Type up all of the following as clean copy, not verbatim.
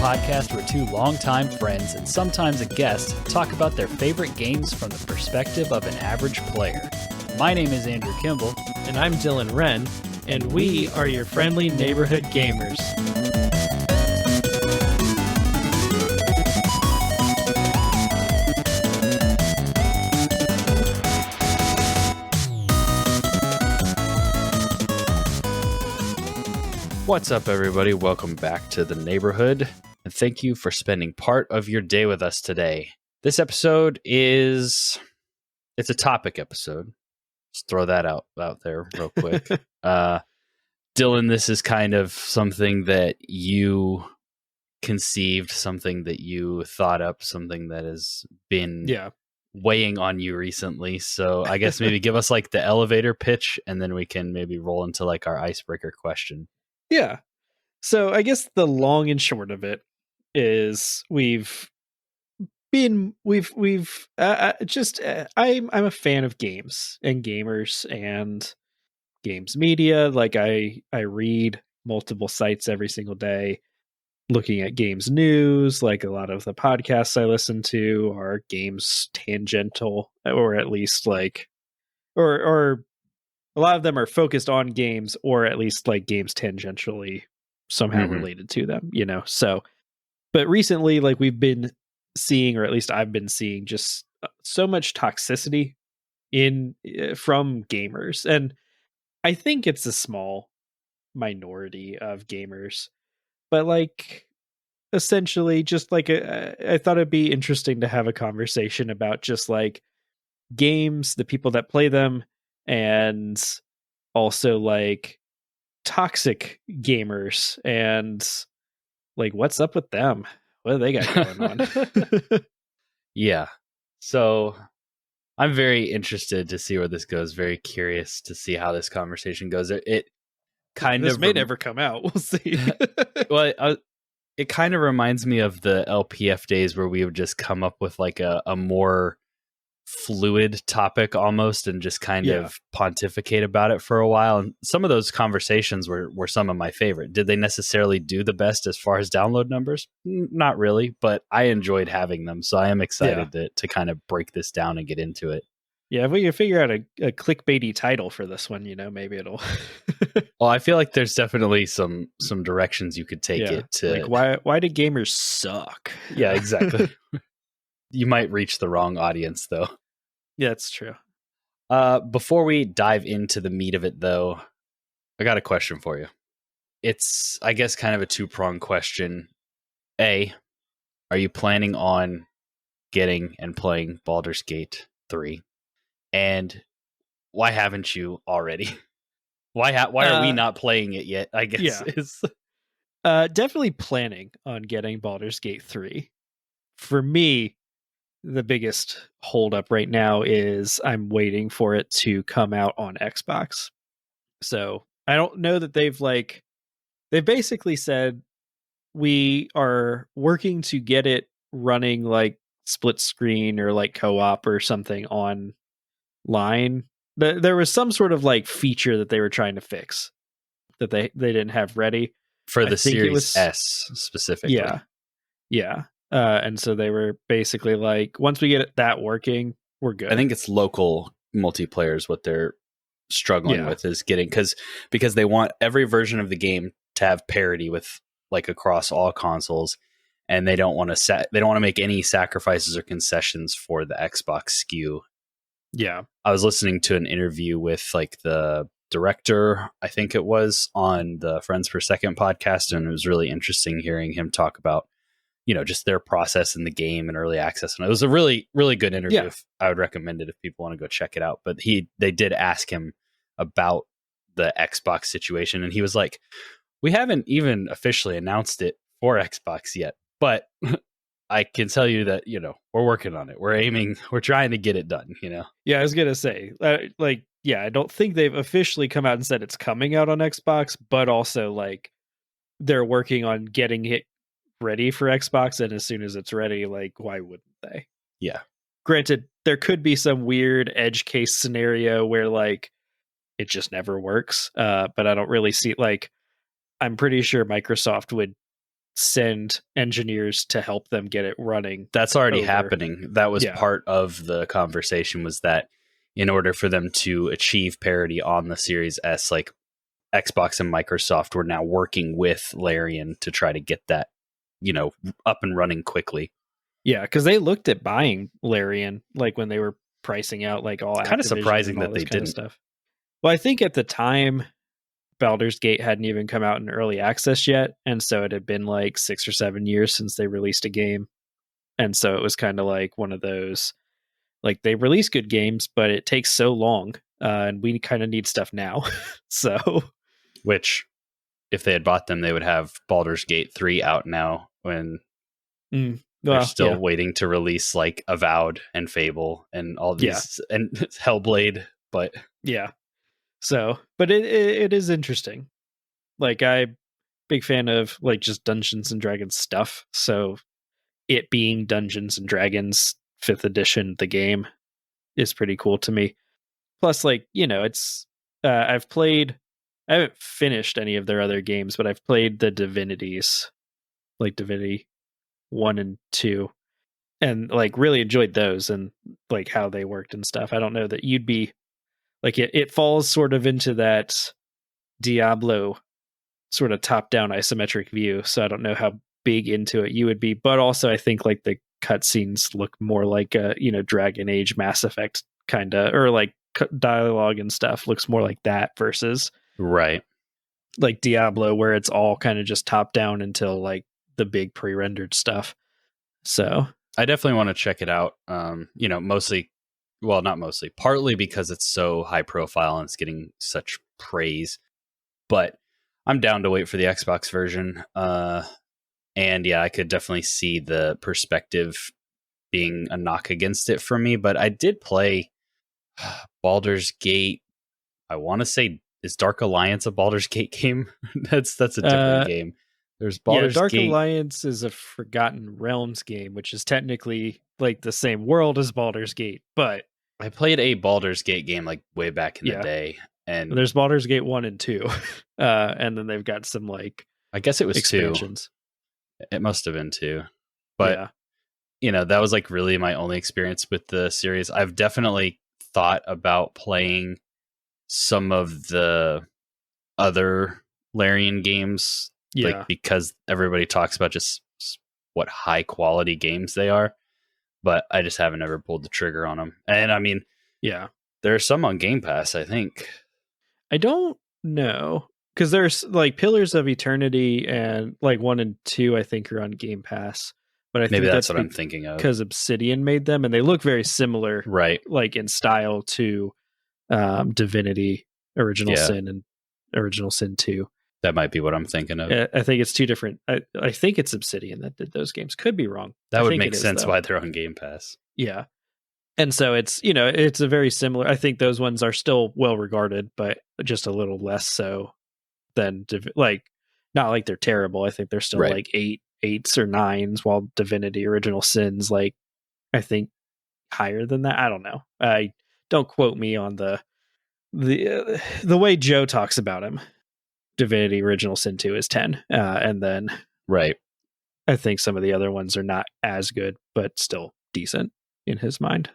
podcast where two longtime friends and sometimes a guest talk about their favorite games from the perspective of an average player. My name is Andrew Kimball. And I'm Dylan Wren, and we are your friendly neighborhood gamers. What's up, everybody? Welcome back to the neighborhood, and thank you for spending part of your day with us today. This episode it's a topic episode. Just throw that out there real quick. Dylan, this is kind of something that you conceived, something that you thought up, something that has been weighing on you recently. So I guess maybe give us like the elevator pitch, and then we can maybe roll into like our icebreaker question. Yeah. So I guess the long and short of it is I'm a fan of games and gamers and games media. Like I read multiple sites every single day looking at games news. Like a lot of the podcasts I listen to are games tangential, or at least like or a lot of them are focused on games, or at least like games tangentially somehow related to them, you know? So, but recently, like we've been seeing, or at least I've been seeing, just so much toxicity from gamers. And I think it's a small minority of gamers, but like essentially just like I thought it'd be interesting to have a conversation about just like games, the people that play them, and also like toxic gamers and like what's up with them, what do they got going on? Yeah, so I'm very interested to see where this goes, very curious to see how this conversation goes. It kind this of may never come out, we'll see. Well, it kind of reminds me of the LPF days where we would just come up with like a more fluid topic almost and just kind of pontificate about it for a while. And some of those conversations were some of my favorite. Did they necessarily do the best as far as download numbers? Not really, but I enjoyed having them. So I am excited to kind of break this down and get into it. Yeah, if we can figure out a clickbaity title for this one, you know, maybe it'll... Well, I feel like there's definitely some directions you could take it to. Like, why do gamers suck? Yeah, exactly. You might reach the wrong audience, though. Yeah, that's true. Before we dive into the meat of it, though, I got a question for you. It's, I guess, kind of a two-pronged question. A, are you planning on getting and playing Baldur's Gate 3? And why haven't you already? Why are we not playing it yet, I guess. Yeah. Definitely planning on getting Baldur's Gate 3. For me, the biggest holdup right now is I'm waiting for it to come out on Xbox. So I don't know that they've basically said we are working to get it running like split screen or like co-op or something online. There was some sort of like feature that they were trying to fix that they didn't have ready for the Series S specifically. Yeah. And so they were basically like, once we get that working, we're good. I think it's local multiplayer is what they're struggling with, is getting, because they want every version of the game to have parity with like across all consoles, and they don't want to make any sacrifices or concessions for the Xbox SKU. Yeah. I was listening to an interview with like the director, I think it was, on the Friends Per Second podcast, and it was really interesting hearing him talk about, you know, just their process in the game and early access. And it was a really, really good interview. I would recommend it if people want to go check it out. But they did ask him about the Xbox situation, and he was like, we haven't even officially announced it for Xbox yet, but I can tell you that, you know, we're working on it. We're trying to get it done, you know? Yeah, I was going to say, I don't think they've officially come out and said it's coming out on Xbox, but also like they're working on getting it ready for Xbox, and as soon as it's ready, like, why wouldn't they? Yeah. Granted, there could be some weird edge case scenario where like it just never works, but I don't really see, like, I'm pretty sure Microsoft would send engineers to help them get it running. That's already over. happening. That was part of the conversation, was that in order for them to achieve parity on the Series S, like Xbox and Microsoft were now working with Larian to try to get that, up and running quickly. Yeah, because they looked at buying Larian, like when they were pricing out like all. It's kind of surprising that they didn't. Stuff. Well, I think at the time, Baldur's Gate hadn't even come out in early access yet, and so it had been like 6 or 7 years since they released a game, and so it was kind of like one of those, like, they release good games, but it takes so long, and we kind of need stuff now. So, which, if they had bought them, they would have Baldur's Gate 3 out now, when they're still waiting to release like Avowed and Fable and all these and Hellblade. But so, but it is interesting. Like, I'm big fan of like just Dungeons and Dragons stuff. So it being Dungeons and Dragons 5th edition, the game, is pretty cool to me. Plus, like, it's I haven't finished any of their other games, but I've played the Divinities, like Divinity 1 and 2, and like really enjoyed those and like how they worked and stuff. I don't know that you'd be like, it falls sort of into that Diablo sort of top-down isometric view, so I don't know how big into it you would be, but also I think like the cutscenes look more like a Dragon Age Mass Effect kind of, or like dialogue and stuff looks more like that versus like Diablo, where it's all kind of just top down until like the big pre-rendered stuff. So I definitely want to check it out. Partly because it's so high profile and it's getting such praise, but I'm down to wait for the Xbox version. And I could definitely see the perspective being a knock against it for me, but I did play Baldur's Gate. I want to say, is Dark Alliance a Baldur's Gate game? that's a different game. There's Baldur's Dark Gate. Alliance is a Forgotten Realms game, which is technically like the same world as Baldur's Gate, but I played a Baldur's Gate game like way back in the day, and there's Baldur's Gate 1 and 2, and then they've got some like, I guess it was expansions. 2. It must have been 2, but that was like really my only experience with the series. I've definitely thought about playing some of the other Larian games, like, because everybody talks about just what high quality games they are, but I just haven't ever pulled the trigger on them. And I mean, there are some on Game Pass, I think. I don't know, because there's like Pillars of Eternity and like 1 and 2, I think, are on Game Pass. But I think that's what I'm thinking of, because Obsidian made them, and they look very similar, like in style to Divinity, Original Sin, and Original Sin 2. That might be what I'm thinking of. I think it's two different. I think it's Obsidian that did those games. Could be wrong. That would make sense why they're on Game Pass. Yeah. And so it's, it's a very similar. I think those ones are still well regarded, but just a little less so than like, not like they're terrible. I think they're still like 8s or 9s, while Divinity Original Sin's like, I think, higher than that. I don't know. Don't quote me on the way Joe talks about him. Divinity Original Sin 2 is 10, and then I think some of the other ones are not as good, but still decent in his mind,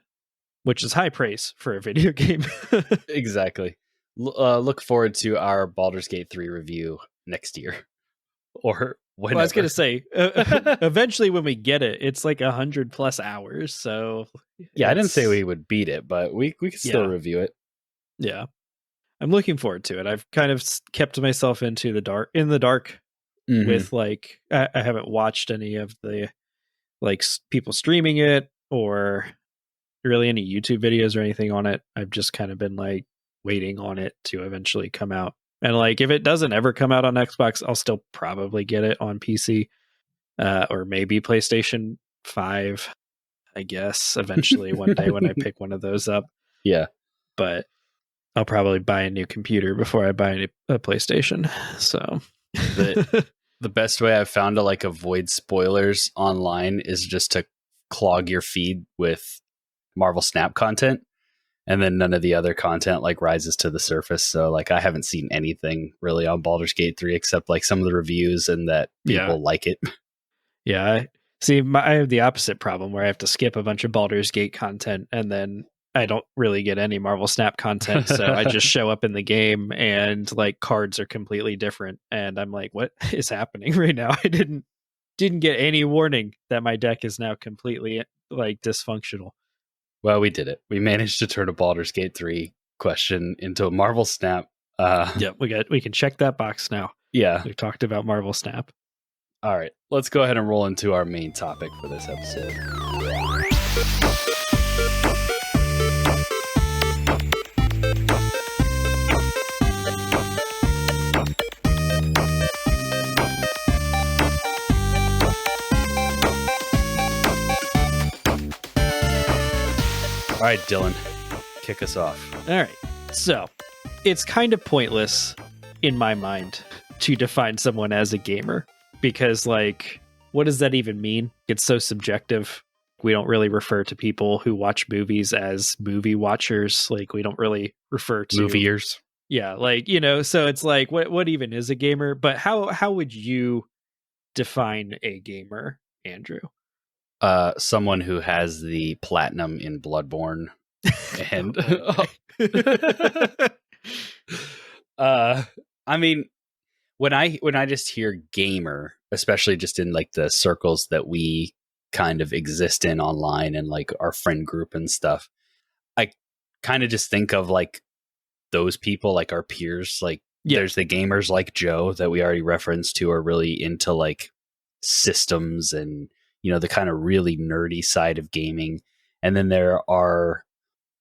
which is high praise for a video game. Exactly. Look forward to our Baldur's Gate 3 review next year, or whenever. Well, I was going to say, eventually when we get it, it's like 100+ hours. So I didn't say we would beat it, but we could still review it. Yeah. I'm looking forward to it. I've kind of kept myself in the dark with like, I haven't watched any of the like people streaming it or really any YouTube videos or anything on it. I've just kind of been like waiting on it to eventually come out. And like, if it doesn't ever come out on Xbox, I'll still probably get it on PC, or maybe PlayStation 5, I guess, eventually one day when I pick one of those up. Yeah. But I'll probably buy a new computer before I buy a PlayStation. So the best way I've found to like avoid spoilers online is just to clog your feed with Marvel Snap content. and then none of the other content like rises to the surface. So like I haven't seen anything really on Baldur's Gate 3 except like some of the reviews and that people like it. Yeah. I have the opposite problem where I have to skip a bunch of Baldur's Gate content and then I don't really get any Marvel Snap content. So I just show up in the game and like cards are completely different. And I'm like, what is happening right now? I didn't get any warning that my deck is now completely like dysfunctional. Well, we did it. We managed to turn a Baldur's Gate 3 question into a Marvel Snap. Yep, we can check that box now. Yeah. We've talked about Marvel Snap. All right, let's go ahead and roll into our main topic for this episode. All right, Dylan, kick us off. All right. So, it's kind of pointless in my mind to define someone as a gamer because, like, what does that even mean? It's so subjective. We don't really refer to people who watch movies as movie watchers. Like, we don't really refer to Moviers. Yeah, like, you know, so it's like, what even is a gamer? But how would you define a gamer, Andrew? Someone who has the platinum in Bloodborne, and I mean, when I just hear gamer, especially just in like the circles that we kind of exist in online and like our friend group and stuff, I kind of just think of like those people, like our peers. Like there's the gamers like Joe that we already referenced who are really into like systems and, you know, the kind of really nerdy side of gaming. And then there are,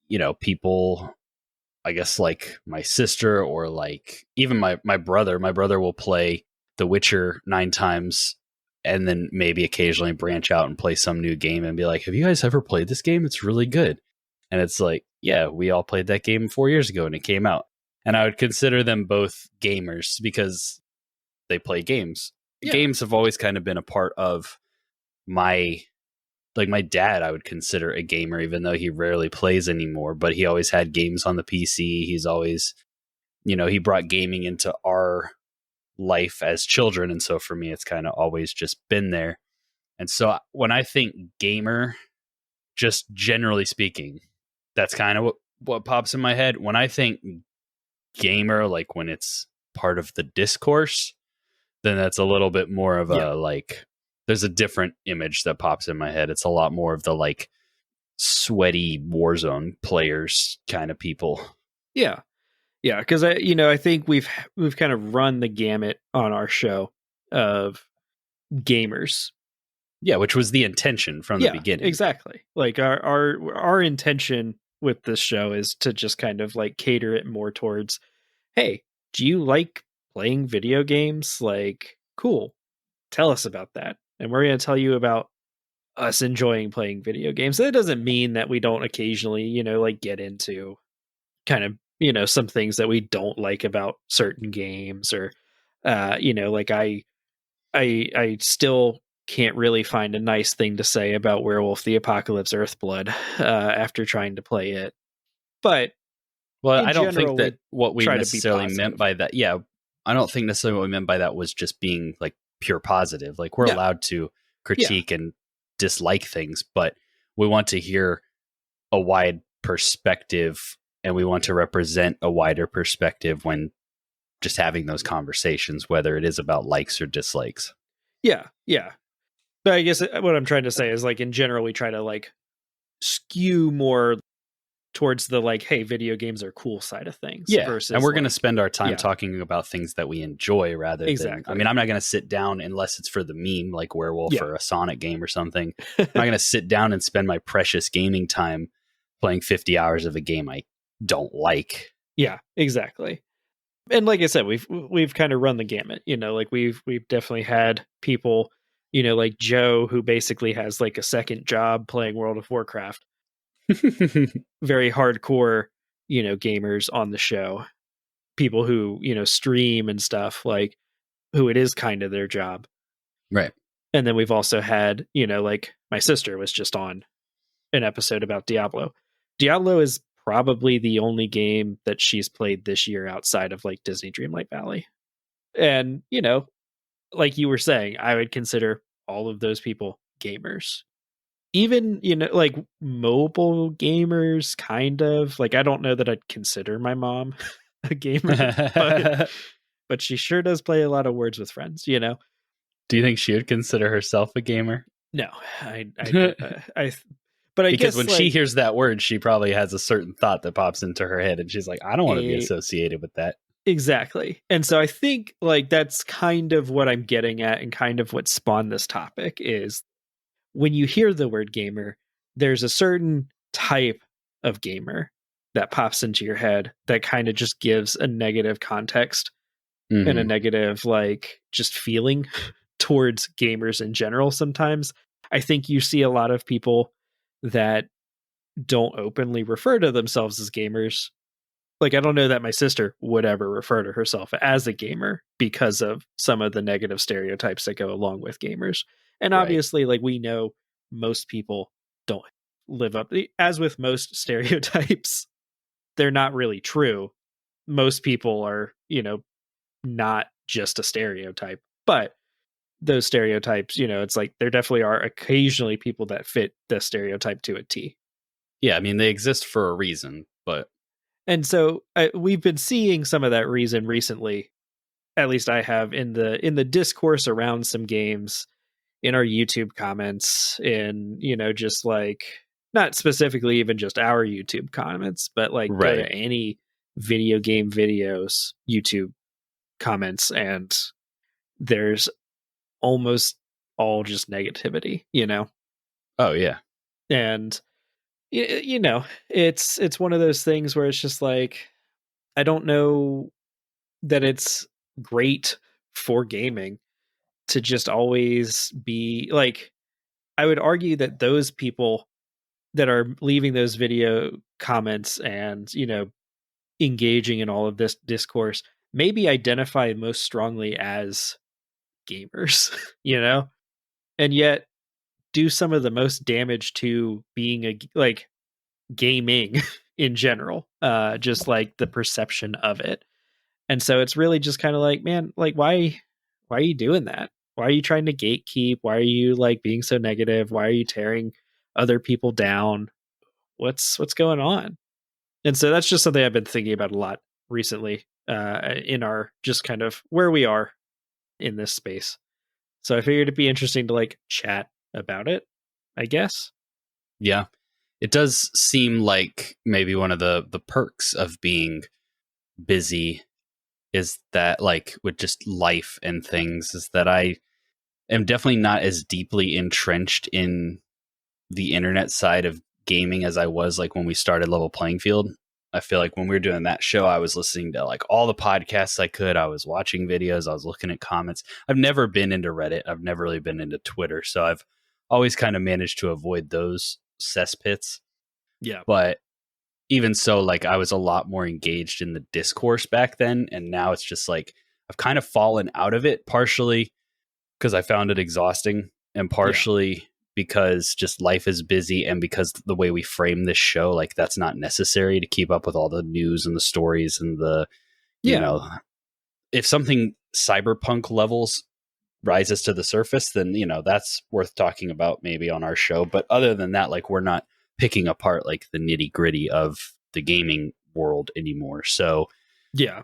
you know, people, I guess like my sister or like even my brother. My brother will play The Witcher 9 times and then maybe occasionally branch out and play some new game and be like, have you guys ever played this game? It's really good. And it's like, yeah, we all played that game 4 years ago and it came out. And I would consider them both gamers because they play games. Yeah. Games have always kind of been a part of my dad, I would consider a gamer, even though he rarely plays anymore, but he always had games on the PC. He's always, you know, he brought gaming into our life as children. And so for me, it's kind of always just been there. And so when I think gamer, just generally speaking, that's kind of what pops in my head. When I think gamer, like when it's part of the discourse, then that's a little bit more of a like, there's a different image that pops in my head. It's a lot more of the like sweaty Warzone players kind of people. Yeah. Yeah. Cause I think we've kind of run the gamut on our show of gamers. Yeah. Which was the intention from the beginning. Exactly. Like our intention with this show is to just kind of like cater it more towards, hey, do you like playing video games? Like, cool. Tell us about that. And we're going to tell you about us enjoying playing video games. That doesn't mean that we don't occasionally, you know, like get into kind of, you know, some things that we don't like about certain games or, you know, like I still can't really find a nice thing to say about Werewolf the Apocalypse Earthblood after trying to play it. But well, I don't think that what we necessarily meant by that. Yeah. I don't think necessarily what we meant by that was just being like pure positive. Like we're allowed to critique and dislike things, but we want to hear a wide perspective and we want to represent a wider perspective when just having those conversations, whether it is about likes or dislikes. Yeah. Yeah. But I guess what I'm trying to say is like in general, we try to like skew more towards the like, hey, video games are cool side of things. Yeah. Versus and we're going to spend our time talking about things that we enjoy rather than, I mean, I'm not going to sit down unless it's for the meme, like Werewolf or a Sonic game or something. I'm not going to sit down and spend my precious gaming time playing 50 hours of a game I don't like. Yeah, exactly. And like I said, we've kind of run the gamut, you know, like we've definitely had people, you know, like Joe, who basically has like a second job playing World of Warcraft. Very hardcore, you know, gamers on the show. People who, you know, stream and stuff, like who it is kind of their job. Right. And then we've also had, you know, like my sister was just on an episode about Diablo. Diablo is probably the only game that she's played this year outside of like Disney Dreamlight Valley. And, like you were saying, I would consider all of those people gamers. Even, like mobile gamers, kind of. Like, I don't know that I'd consider my mom a gamer, but she sure does play a lot of Words with Friends. Do you think she would consider herself a gamer? No, but I Because guess when like she hears that word, she probably has a certain thought that pops into her head, and she's like, I don't want to be associated with that. Exactly. And so I think like that's kind of what I'm getting at, and kind of what spawned this topic is when you hear the word gamer, there's a certain type of gamer that pops into your head that kind of just gives a negative context and a negative like just feeling towards gamers in general. Sometimes I think you see a lot of people that don't openly refer to themselves as gamers. Like, I don't know that my sister would ever refer to herself as a gamer because of some of the negative stereotypes that go along with gamers. And Right. obviously, like, we know most people don't live up, as with most stereotypes, they're not really true. Most people are, not just a stereotype, but those stereotypes, it's like there definitely are occasionally people that fit the stereotype to a T. Yeah, I mean, they exist for a reason, but And so we've been seeing some of that reason recently. At least I have in the discourse around some games, in our YouTube comments, in just like not specifically even just our YouTube comments, but like go right. to any video game videos YouTube comments, and there's almost all just negativity, Oh, yeah. and it's one of those things where it's just like I don't know that it's great for gaming to just always be like, I would argue that those people that are leaving those video comments and, engaging in all of this discourse maybe identify most strongly as gamers, and yet do some of the most damage to being like gaming in general, just like the perception of it. And so it's really just kind of like, man, like why are you doing that? Why are you trying to gatekeep? Why are you like being so negative? Why are you tearing other people down? What's going on? And so that's just something I've been thinking about a lot recently, in our just kind of where we are in this space. So I figured it'd be interesting to like chat about it, I guess. Yeah. It does seem like maybe one of the perks of being busy is that, like, with just life and things, is that I am definitely not as deeply entrenched in the internet side of gaming as I was like when we started Level Playing Field. I feel like when we were doing that show, I was listening to like all the podcasts I could. I was watching videos. I was looking at comments. I've never been into Reddit. I've never really been into Twitter. So I've always kind of managed to avoid those cesspits. Yeah. But even so, like, I was a lot more engaged in the discourse back then. And now it's just like I've kind of fallen out of it, partially because I found it exhausting, and partially because just life is busy, and because the way we frame this show, like, that's not necessary to keep up with all the news and the stories and the, you know, if something cyberpunk levels rises to the surface, then, that's worth talking about maybe on our show. But other than that, like, we're not picking apart like the nitty gritty of the gaming world anymore. So Yeah.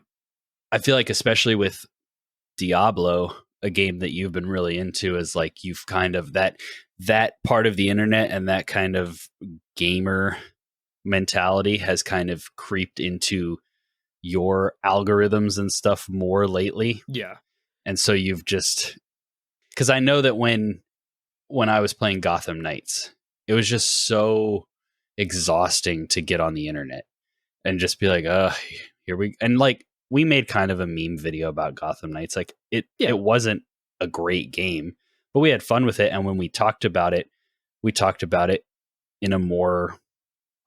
I feel like, especially with Diablo, a game that you've been really into, is like you've kind of that part of the internet and that kind of gamer mentality has kind of creeped into your algorithms and stuff more lately. Yeah. And so you've just, because I know that when I was playing Gotham Knights, it was just so exhausting to get on the internet and just be like, here we, and like, we made kind of a meme video about Gotham Knights. Like, it wasn't a great game, but we had fun with it. And when we talked about it in a more,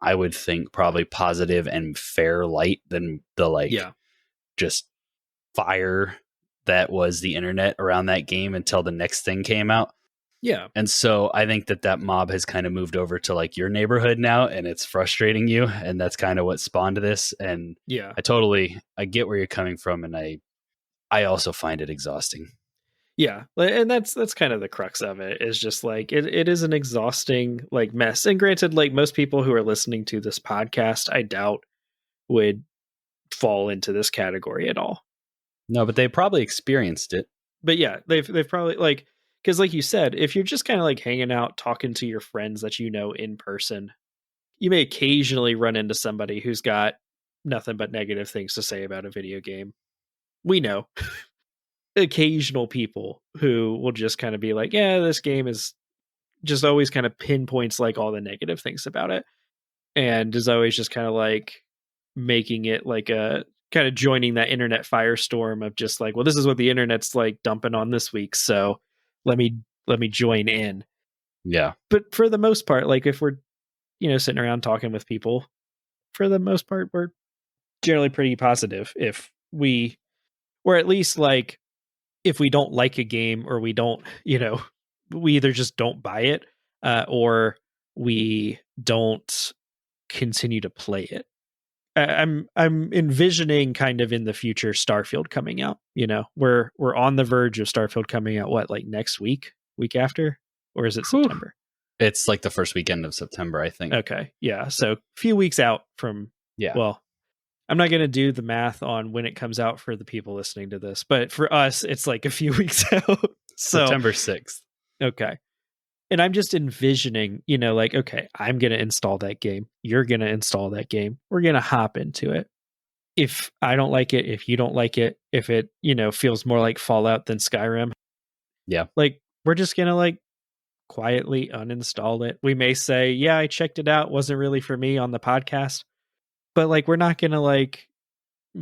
I would think, probably positive and fair light than the just fire that was the internet around that game until the next thing came out. Yeah. And so I think that mob has kind of moved over to like your neighborhood now, and it's frustrating you. And that's kind of what spawned this. And Yeah. I get where you're coming from. And I also find it exhausting. Yeah. And that's kind of the crux of it, is just like it is an exhausting like mess. And granted, like most people who are listening to this podcast, I doubt would fall into this category at all. No, but they probably experienced it. But yeah, they've probably like, because like you said, if you're just kind of like hanging out talking to your friends that you know in person, you may occasionally run into somebody who's got nothing but negative things to say about a video game. We know occasional people who will just kind of be like, yeah, this game is just always kind of pinpoints like all the negative things about it, and is always just kind of like making it like a kind of joining that internet firestorm of just like, well, this is what the internet's like dumping on this week, so let me join in. Yeah. But for the most part, like if we're, sitting around talking with people, for the most part, we're generally pretty positive. If we, or at least like, if we don't like a game, or we don't, we either just don't buy it, or we don't continue to play it. I'm envisioning kind of in the future Starfield coming out. We're on the verge of Starfield coming out. What, like next week after, or is it September? It's like the first weekend of September, I think. Okay, yeah, so a few weeks out from. Yeah. Well, I'm not going to do the math on when it comes out for the people listening to this, but for us, it's like a few weeks out. So September 6th. Okay. And I'm just envisioning, like, okay, I'm going to install that game. You're going to install that game. We're going to hop into it. If I don't like it, if you don't like it, if it, feels more like Fallout than Skyrim. Yeah. Like, we're just going to like quietly uninstall it. We may say, yeah, I checked it out. Wasn't really for me on the podcast. But like, we're not going to like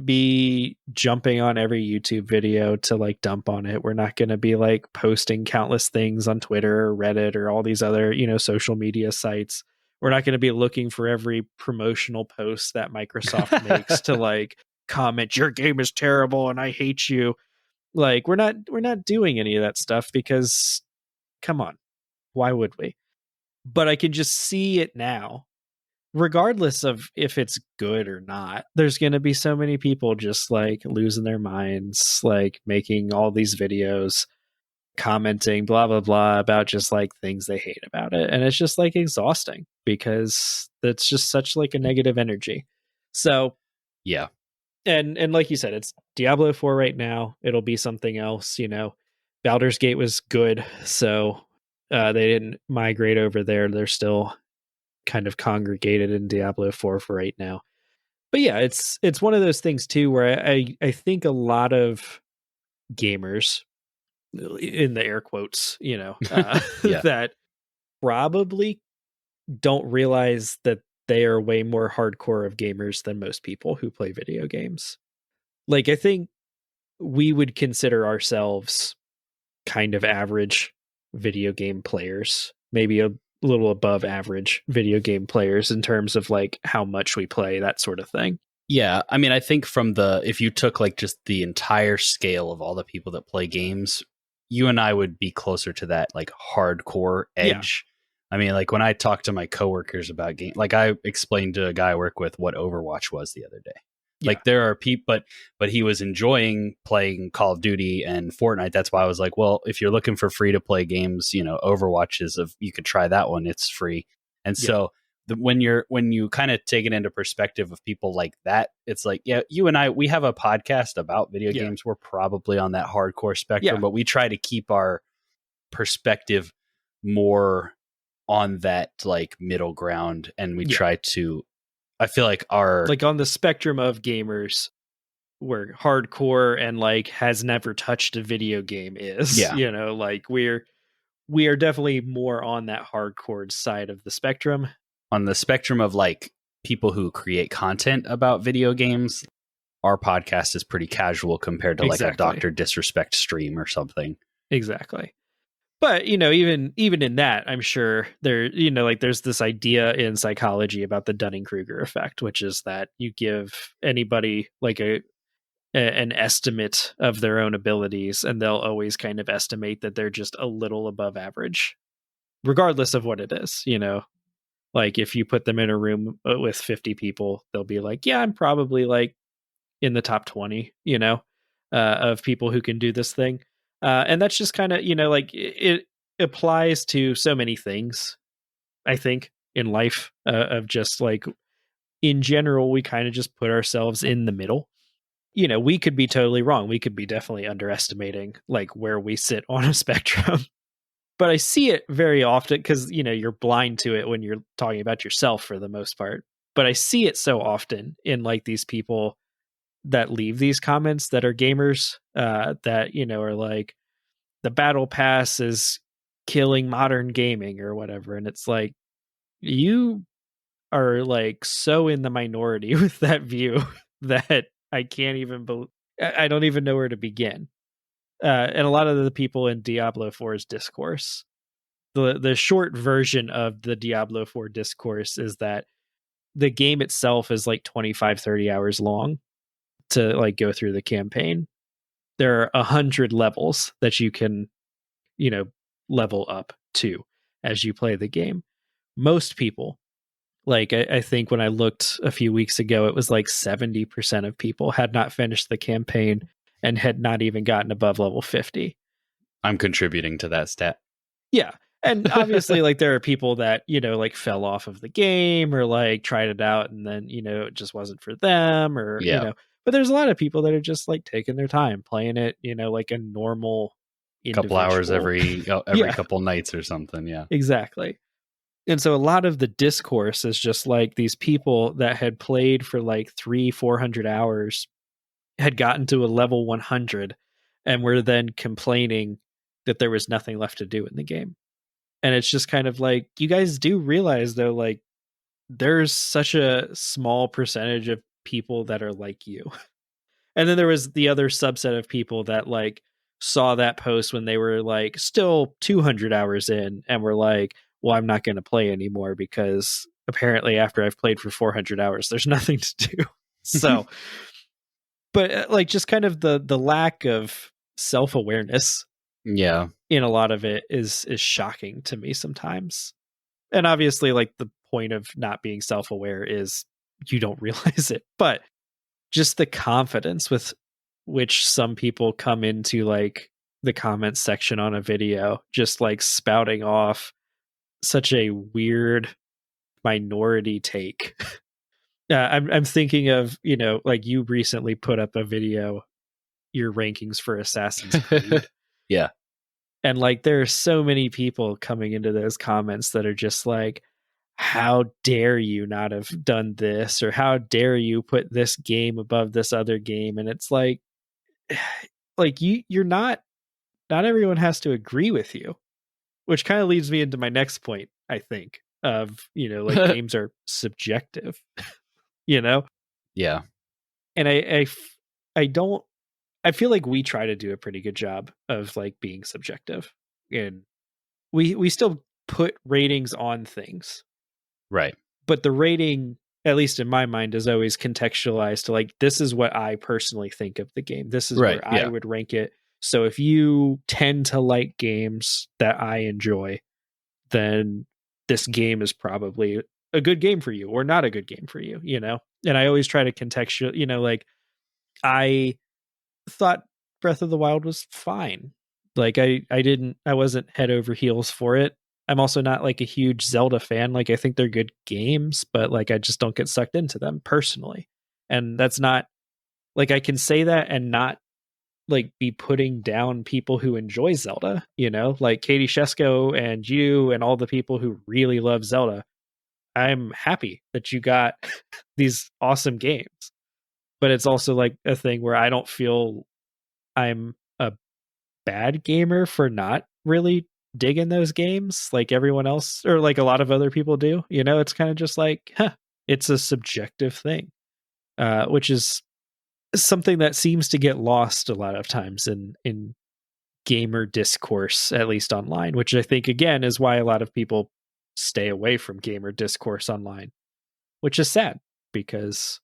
be jumping on every YouTube video to like dump on it. We're not going to be like posting countless things on Twitter or Reddit or all these other, social media sites. We're not going to be looking for every promotional post that Microsoft makes to like comment, your game is terrible and I hate you. Like we're not doing any of that stuff, because come on, why would we? But I can just see it now. Regardless of if it's good or not, there's going to be so many people just like losing their minds, like making all these videos, commenting, blah, blah, blah, about just like things they hate about it. And it's just like exhausting, because it's just such like a negative energy. So, yeah. And like you said, it's Diablo 4 right now. It'll be something else, Baldur's Gate was good. So they didn't migrate over there. They're still kind of congregated in Diablo 4 for right now. But yeah, it's one of those things too where I think a lot of gamers, in the air quotes, Yeah. that probably don't realize that they are way more hardcore of gamers than most people who play video games. Like, I think we would consider ourselves kind of average video game players, maybe a little above average video game players in terms of like how much we play, that sort of thing. Yeah. I mean, I think if you took like just the entire scale of all the people that play games, you and I would be closer to that like hardcore edge. Yeah. I mean, like when I talk to my coworkers about game, like I explained to a guy I work with what Overwatch was the other day. Yeah. Like there are people, but he was enjoying playing Call of Duty and Fortnite. That's why I was like, well, if you're looking for free to play games, Overwatch you could try that one. It's free. And so when you kind of take it into perspective of people like that, it's like, yeah, you and I, we have a podcast about video games. We're probably on that hardcore spectrum, but we try to keep our perspective more on that like middle ground. And we try to, I feel like on the spectrum of gamers, where hardcore and like has never touched a video game is, like we are definitely more on that hardcore side of the spectrum. On the spectrum of like people who create content about video games, our podcast is pretty casual compared to like a Dr. Disrespect stream or something. Exactly. But, even in that, I'm sure there, like there's this idea in psychology about the Dunning Kruger effect, which is that you give anybody like an estimate of their own abilities, and they'll always kind of estimate that they're just a little above average, regardless of what it is, you know. Like if you put them in a room with 50 people, they'll be like, yeah, I'm probably like in the top 20, you know, of people who can do this thing. And that's just kind of, you know, like it applies to so many things, I think, in life, of just like in general, we kind of just put ourselves in the middle. You know, we could be totally wrong. We could be definitely underestimating like where we sit on a spectrum. But I see it very often because, you know, you're blind to it when you're talking about yourself for the most part. But I see it so often in like these people that leave these comments that are gamers, that, you know, are like, the battle pass is killing modern gaming or whatever. And it's like, you are like so in the minority with that view that I can't even I don't even know where to begin. And a lot of the people in Diablo 4's discourse, the short version of the Diablo 4 discourse is that the game itself is like 25-30 hours long to like go through the campaign. There are 100 levels that you can, you know, level up to as you play the game. Most people, like I think when I looked a few weeks ago, it was like 70% of people had not finished the campaign and had not even gotten above level 50. I'm contributing to that stat. Yeah. And obviously, like, there are people that, you know, like fell off of the game or like tried it out and then, you know, it just wasn't for them or, you Yeah. know, but there's a lot of people that are just like taking their time playing it, you know, like a normal Couple hours individual. every Yeah, couple nights or something. Yeah. exactly. And so a lot of the discourse is just like these people that had played for like 300-400 hours had gotten to a level 100 and were then complaining that there was nothing left to do in the game. And it's just kind of like, you guys do realize though, like there's such a small percentage of people that are like you. And then there was the other subset of people that like saw that post when they were like still 200 hours in and were like, well, I'm not going to play anymore because apparently after I've played for 400 hours, there's nothing to do. So, but like just kind of the lack of self-awareness Yeah. in a lot of it is shocking to me sometimes. And obviously like the point of not being self-aware is you don't realize it, but just the confidence with which some people come into like the comments section on a video, just like spouting off such a weird minority take. I'm thinking of, you know, like you recently put up a video, your rankings for Assassin's Creed. Yeah. And like there are so many people coming into those comments that are just like, how dare you not have done this, or how dare you put this game above this other game? And it's like you're not everyone has to agree with you, which kind of leads me into my next point, I think, of, you know, like games are subjective, you know? Yeah. And I don't, I feel like we try to do a pretty good job of like being subjective, and we still put ratings on things, Right. but the rating, at least in my mind, is always contextualized to like, this is what I personally think of the game. This is Right. where I Yeah. would rank it. So if you tend to like games that I enjoy, then this game is probably a good game for you or not a good game for you, you know? And I always try to contextual, you know, like I thought Breath of the Wild was fine. Like I wasn't head over heels for it. I'm also not like a huge Zelda fan. Like I think they're good games, but like I just don't get sucked into them personally. And that's not like I can say that and not like be putting down people who enjoy Zelda, you know, like Katie Shesko and you and all the people who really love Zelda. I'm happy that you got these awesome games. But it's also like a thing where I don't feel I'm a bad gamer for not really digging those games like everyone else or like a lot of other people do. You know, it's kind of just like, it's a subjective thing, which is something that seems to get lost a lot of times in gamer discourse, at least online, which I think again is why a lot of people stay away from gamer discourse online, which is sad because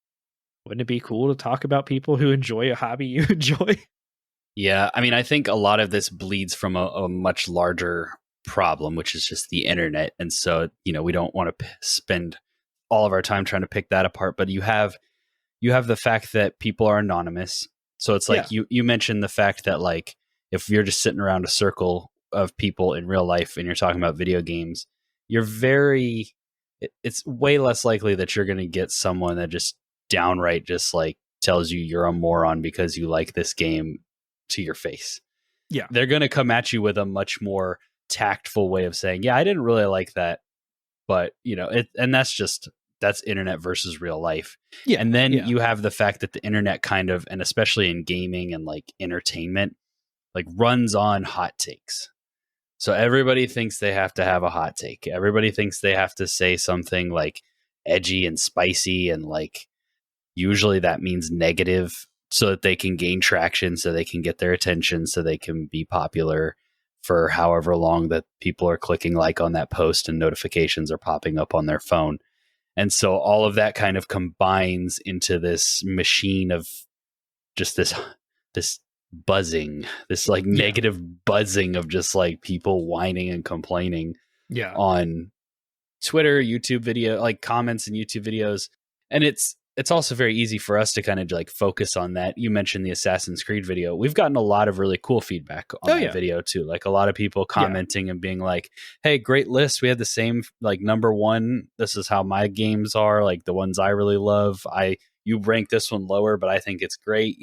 wouldn't it be cool to talk about people who enjoy a hobby you enjoy? Yeah, I mean, I think a lot of this bleeds from a much larger problem, which is just the internet. And so, we don't want to spend all of our time trying to pick that apart. But you have the fact that people are anonymous. So it's Yeah. like you mentioned the fact that, like, if you're just sitting around a circle of people in real life and you're talking about video games, it's way less likely that you're going to get someone that just downright just like tells you you're a moron because you like this game to your face. Yeah. They're going to come at you with a much more tactful way of saying, yeah, I didn't really like that, but and that's internet versus real life. Yeah. And then yeah. you have the fact that the internet kind of, and especially in gaming and like entertainment, like runs on hot takes. So everybody thinks they have to have a hot take. Everybody thinks they have to say something like edgy and spicy, and like usually that means negative so that they can gain traction, so they can get their attention, so they can be popular for however long that people are clicking like on that post and notifications are popping up on their phone. And so all of that kind of combines into this machine of just this buzzing, this like negative buzzing of just like people whining and complaining on Twitter, YouTube video, like comments and YouTube videos. And it's also very easy for us to kind of like focus on that. You mentioned the Assassin's Creed video. We've gotten a lot of really cool feedback on that video too. Like a lot of people commenting and being like, hey, great list. We had the same like number one. This is how my games are, like the ones I really love. You rank this one lower, but I think it's great,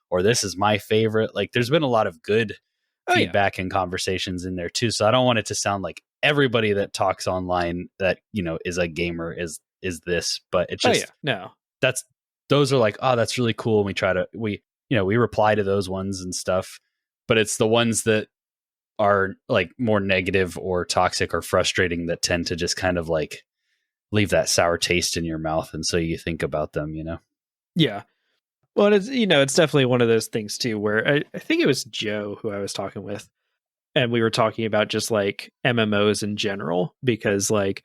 or this is my favorite. Like there's been a lot of good feedback and conversations in there too. So I don't want it to sound like everybody that talks online that, is a gamer is this, but it's just, no, those are like, oh, that's really cool. And we reply to those ones and stuff, but it's the ones that are like more negative or toxic or frustrating that tend to just kind of like leave that sour taste in your mouth. And so you think about them, Yeah. Well, it's, it's definitely one of those things too, where I think it was Joe who I was talking with, and we were talking about just like MMOs in general, because like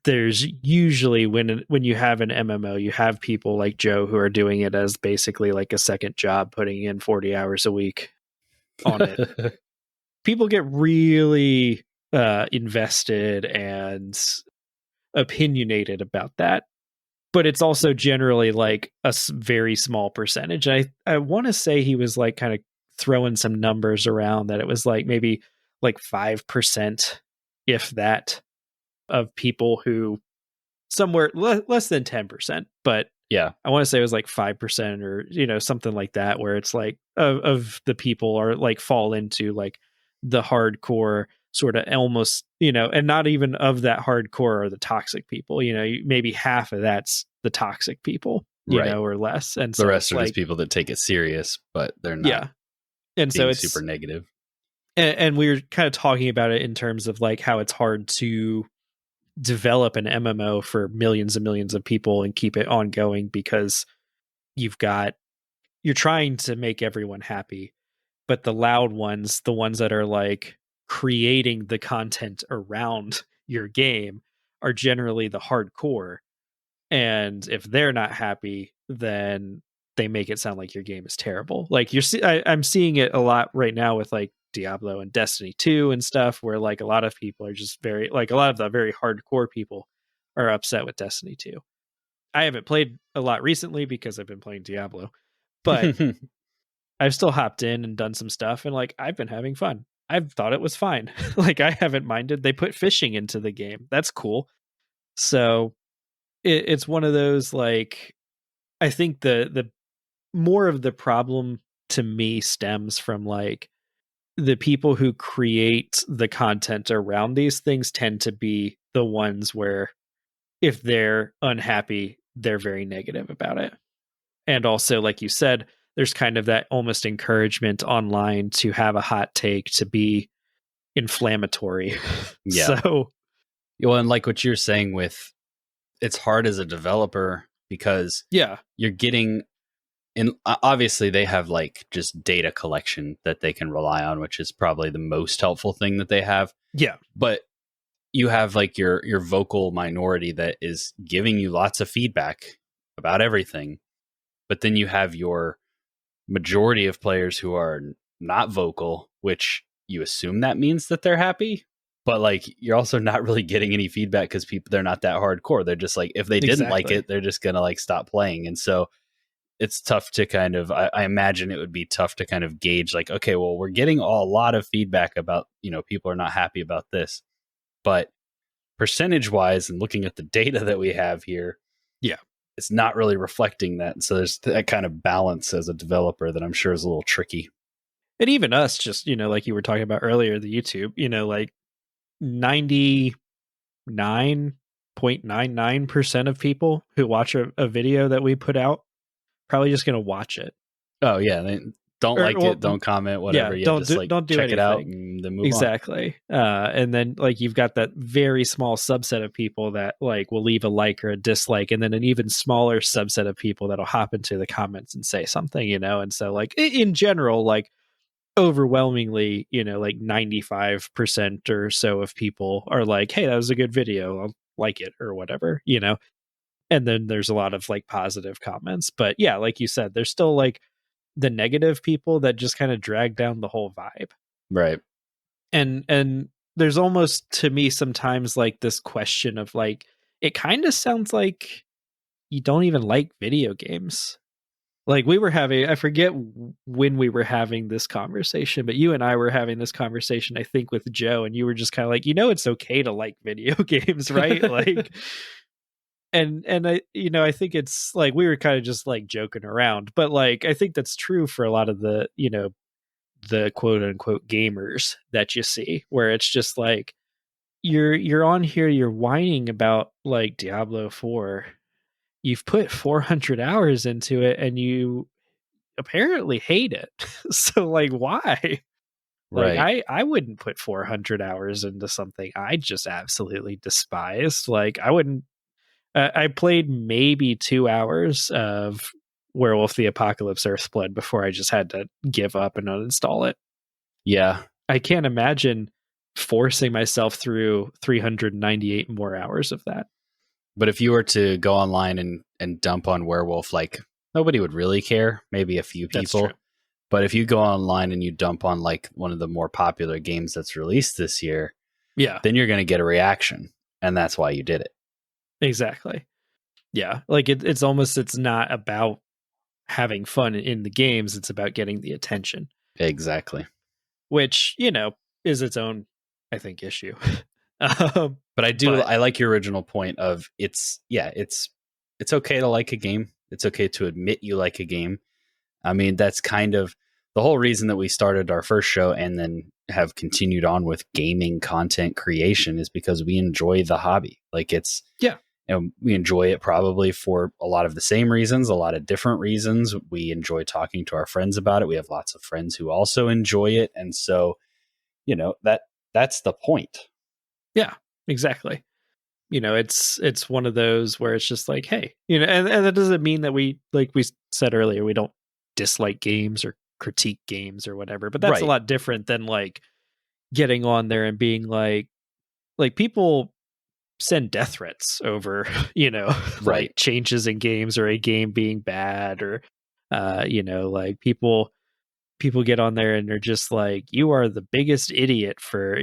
there's usually when you have an MMO, you have people like Joe who are doing it as basically like a second job, putting in 40 hours a week on it. People get really invested and opinionated about that. But it's also generally like a very small percentage. I want to say he was like kind of throwing some numbers around that it was like maybe like 5%, if that, of people who somewhere less than 10%. But yeah, I want to say it was like 5% or, something like that, where it's like of the people are like fall into like the hardcore sort of almost, and not even of that hardcore are the toxic people, maybe half of that's the toxic people, or less. And the so rest are like, just people that take it serious, but they're not. Yeah. And so it's super negative. And we were kind of talking about it in terms of like how it's hard to develop an MMO for millions and millions of people and keep it ongoing, because you're trying to make everyone happy, but the loud ones, the ones that are like creating the content around your game, are generally the hardcore. And if they're not happy, then they make it sound like your game is terrible. Like I'm seeing it a lot right now with like Diablo and Destiny 2 and stuff, where like a lot of people are just a lot of the very hardcore people are upset with Destiny 2. I haven't played a lot recently because I've been playing Diablo, but I've still hopped in and done some stuff, and like I've been having fun. I've thought it was fine. Like I haven't minded. They put fishing into the game. That's cool. So it's one of those, like, I think the more of the problem to me stems from like the people who create the content around these things tend to be the ones where if they're unhappy, they're very negative about it. And also, like you said, there's kind of that almost encouragement online to have a hot take, to be inflammatory. Yeah. So, well, and like what you're saying with, it's hard as a developer because you're getting, and obviously they have like just data collection that they can rely on, which is probably the most helpful thing that they have. Yeah. But you have like your vocal minority that is giving you lots of feedback about everything. But then you have your majority of players who are not vocal, which you assume that means that they're happy. But like, you're also not really getting any feedback because they're not that hardcore. They're just like, if they didn't like it, they're just going to like stop playing. And so it's tough to kind of, I imagine it would be tough to kind of gauge like, okay, well, we're getting a lot of feedback about, people are not happy about this, but percentage wise and looking at the data that we have here, yeah, it's not really reflecting that. And so there's that kind of balance as a developer that I'm sure is a little tricky. And even us, just, like you were talking about earlier, the YouTube, like 99.99% of people who watch a video that we put out probably just going to watch it. Oh yeah, they don't it, don't comment, whatever. Yeah, don't do check anything. It out and then move exactly. on. And then like you've got that very small subset of people that like will leave a like or a dislike, and then an even smaller subset of people that'll hop into the comments and say something, and so like in general, like overwhelmingly, like 95% or so of people are like, hey, that was a good video, I'll like it or whatever, and then there's a lot of like positive comments. But yeah, like you said, there's still like the negative people that just kind of drag down the whole vibe, right? And there's almost, to me, sometimes like this question of like, it kind of sounds like you don't even like video games. Like we were having, I forget when we were having this conversation, but you and I were having this conversation, I think, with Joe, and you were just kind of like, it's okay to like video games, right? Like, and I think it's like, we were kind of just like joking around, but like, I think that's true for a lot of the, the quote unquote gamers that you see, where it's just like, you're on here, you're whining about like Diablo 4. You've put 400 hours into it and you apparently hate it. So like, why? Right. Like I wouldn't put 400 hours into something I just absolutely despise. Like I wouldn't, I played maybe 2 hours of Werewolf the Apocalypse Earthblood before I just had to give up and uninstall it. Yeah. I can't imagine forcing myself through 398 more hours of that. But if you were to go online and dump on Werewolf, like nobody would really care. Maybe a few people. But if you go online and you dump on like one of the more popular games that's released this year, yeah, then you're going to get a reaction. And that's why you did it. Exactly. Yeah. Like it's almost, it's not about having fun in the games. It's about getting the attention. Exactly. Which, is its own, I think, issue. But I like your original point of it's okay to like a game. It's okay to admit you like a game. I mean, that's kind of the whole reason that we started our first show and then have continued on with gaming content creation is because we enjoy the hobby. Like we enjoy it probably for a lot of the same reasons, a lot of different reasons. We enjoy talking to our friends about it. We have lots of friends who also enjoy it. And so, that's the point. Yeah, exactly. It's one of those where it's just like, hey, and that doesn't mean that we, like we said earlier, we don't dislike games or critique games or whatever, but that's a lot different than like getting on there and being like people send death threats over, like changes in games or a game being bad or, like people get on there and they're just like, you are the biggest idiot for,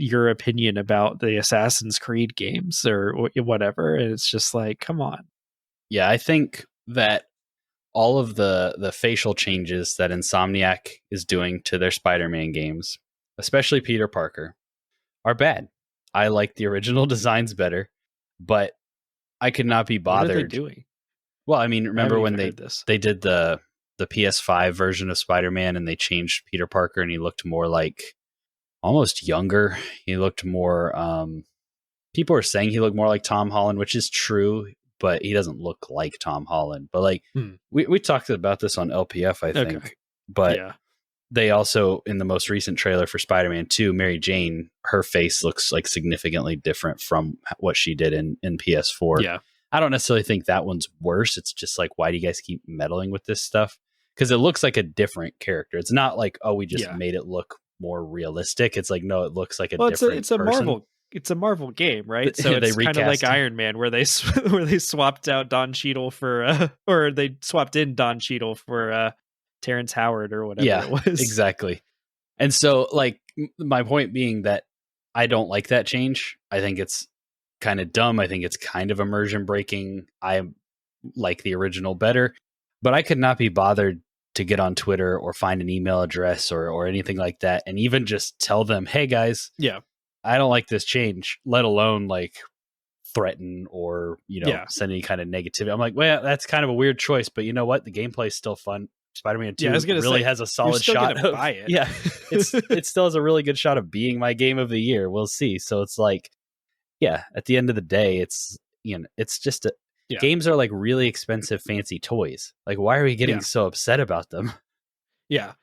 your opinion about the Assassin's Creed games or whatever. And it's just like, come on. Yeah, I think that all of the facial changes that Insomniac is doing to their Spider-Man games, especially Peter Parker, are bad. I like the original designs better, but I could not be bothered. What are they doing? Well, I mean, remember when they did the PS5 version of Spider-Man and they changed Peter Parker and he looked more like almost younger. He looked more people are saying he looked more like Tom Holland, which is true, but he doesn't look like Tom Holland. But like we talked about this on LPF, I think. Okay. But they also, in the most recent trailer for Spider-Man 2, Mary Jane, her face looks like significantly different from what she did in PS4. Yeah. I don't necessarily think that one's worse. It's just like, why do you guys keep meddling with this stuff? Because it looks like a different character. It's not like, oh, we just made it look more realistic. It's like, no, it looks like a different it's a person. it's a Marvel game, right? So They it's kind of like recast. Iron Man, where they where they swapped out Don Cheadle for or they swapped in Don Cheadle for Terrence Howard or whatever it was. Exactly. And so, like, my point being that I don't like that change. I think it's kind of dumb. I think it's kind of immersion breaking. I like the original better, but I could not be bothered to get on Twitter or find an email address or anything like that and even just tell them, hey guys, Yeah. I don't like this change, let alone like threaten or, send any kind of negativity. I'm like, well, that's kind of a weird choice, but you know what? The gameplay's still fun. Spider-Man 2 really has a solid shot of buy it. Yeah. It still has a really good shot of being my game of the year. We'll see. So it's like, yeah, at the end of the day, it's just games are like really expensive, fancy toys. Like, why are we getting so upset about them? Yeah.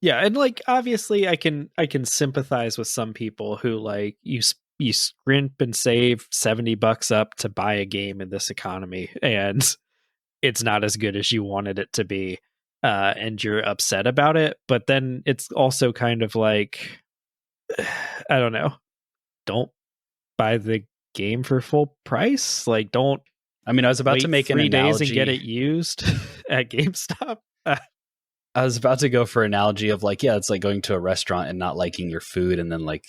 Yeah. And like, obviously I can sympathize with some people who like you scrimp and save $70 up to buy a game in this economy and it's not as good as you wanted it to be. And you're upset about it. But then it's also kind of like, I don't know, don't buy the game for full price. Like, don't. I mean, I was about to make an 3 days analogy and get it used at GameStop. I was about to go for an analogy of like, yeah, it's like going to a restaurant and not liking your food and then like,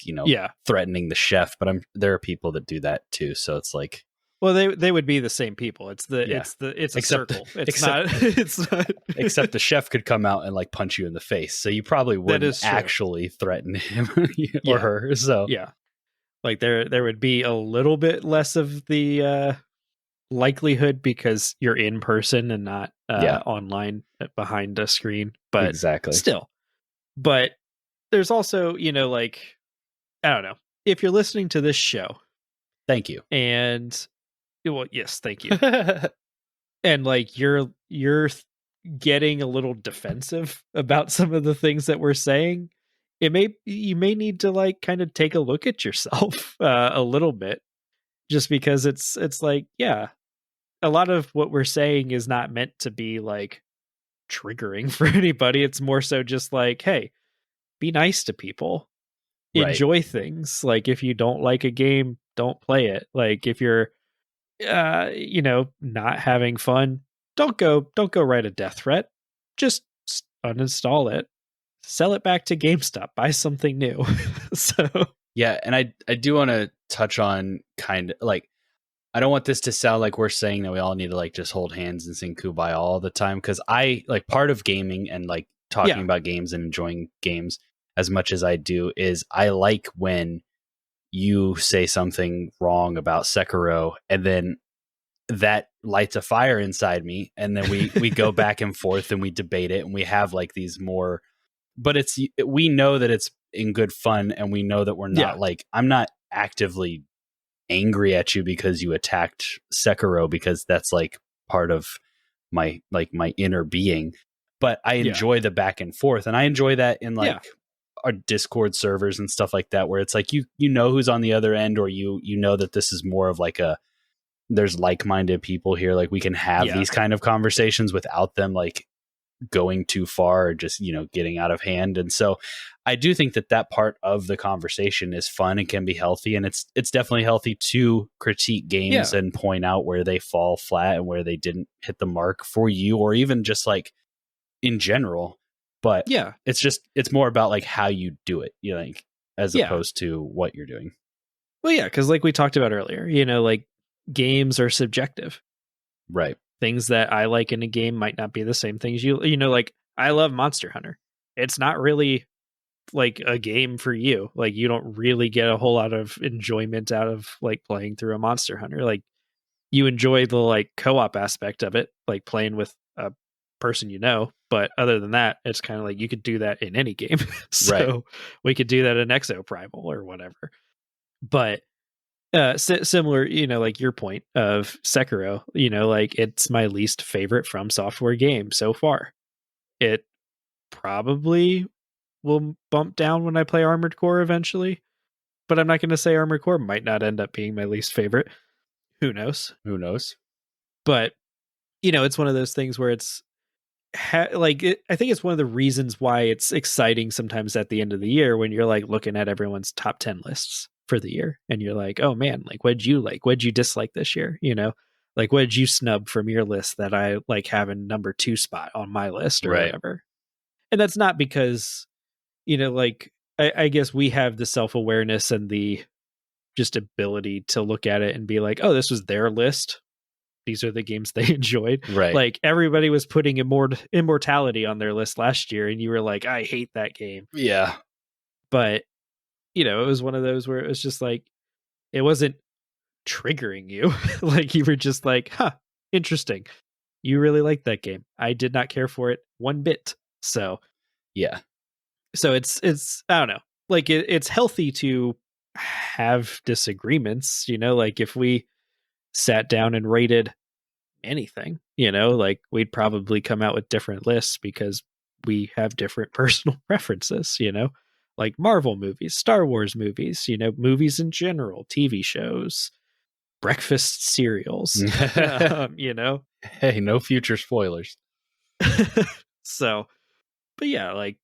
threatening the chef. But there are people that do that too. So it's like, well, they would be the same people. It's a circle. It's not. Except the chef could come out and like punch you in the face. So you probably wouldn't actually threaten him or her. So yeah, like there would be a little bit less of the likelihood because you're in person and not online behind a screen. But exactly, still. But there's also, like, I don't know, if you're listening to this show, thank you, and well, yes, thank you. And like you're getting a little defensive about some of the things that we're saying, you may need to like kind of take a look at yourself a little bit, just because it's like, yeah, a lot of what we're saying is not meant to be like triggering for anybody. It's more so just like, hey, be nice to people. Enjoy things. Like, if you don't like a game, don't play it. Like, if you're not having fun, don't go write a death threat. Just uninstall it, sell it back to GameStop, buy something new. So yeah, and I do want to touch on kind of like, I don't want this to sound like we're saying that we all need to like just hold hands and sing Kumbaya all the time, because I like part of gaming and like talking about games and enjoying games as much as I do is I like when you say something wrong about Sekiro and then that lights a fire inside me and then we go back and forth and we debate it and we have like these more, but we know that it's in good fun and we know that we're not like, I'm not actively angry at you because you attacked Sekiro, because that's like part of my inner being, but I enjoy the back and forth, and I enjoy that in like our Discord servers and stuff like that, where it's like you know who's on the other end, or you know that this is more of like there's like-minded people here, like we can have these kind of conversations without them like going too far or just getting out of hand. And so I do think that part of the conversation is fun and can be healthy, and it's definitely healthy to critique games and point out where they fall flat and where they didn't hit the mark for you, or even just like in general. But it's more about like how you do it, like as opposed to what you're doing. Well, because like we talked about earlier, like games are subjective, right? Things that I like in a game might not be the same things like I love Monster Hunter. It's not really like a game for you. Like, you don't really get a whole lot of enjoyment out of like playing through a Monster Hunter. Like, you enjoy the like co-op aspect of it, like playing with a person, but other than that, it's kind of like you could do that in any game. So we could do that in Exoprimal or whatever. But similar, like your point of Sekiro, like it's my least favorite From Software game so far. It probably will bump down when I play Armored Core eventually, but I'm not going to say Armored Core might not end up being my least favorite. Who knows? But it's one of those things where it's I think it's one of the reasons why it's exciting sometimes at the end of the year when you're like looking at everyone's top 10 lists. for the year, and you're like, oh man, like what'd you like? What'd you dislike this year? Like what did you snub from your list that I like have in number 2 spot on my list or Right. whatever? And that's not because, like I guess we have the self-awareness and the just ability to look at it and be like, oh, this was their list. These are the games they enjoyed. Right. Like everybody was putting Immortality on their list last year, and you were like, I hate that game. Yeah. But, it was one of those where it was just like, it wasn't triggering you. Like you were just like, huh, interesting. You really like that game. I did not care for it one bit. So Yeah. So it's I don't know. Like it's healthy to have disagreements, like if we sat down and rated anything, like we'd probably come out with different lists because we have different personal preferences, like Marvel movies, Star Wars movies, movies in general, TV shows, breakfast cereals, Hey, no future spoilers. So, but yeah, like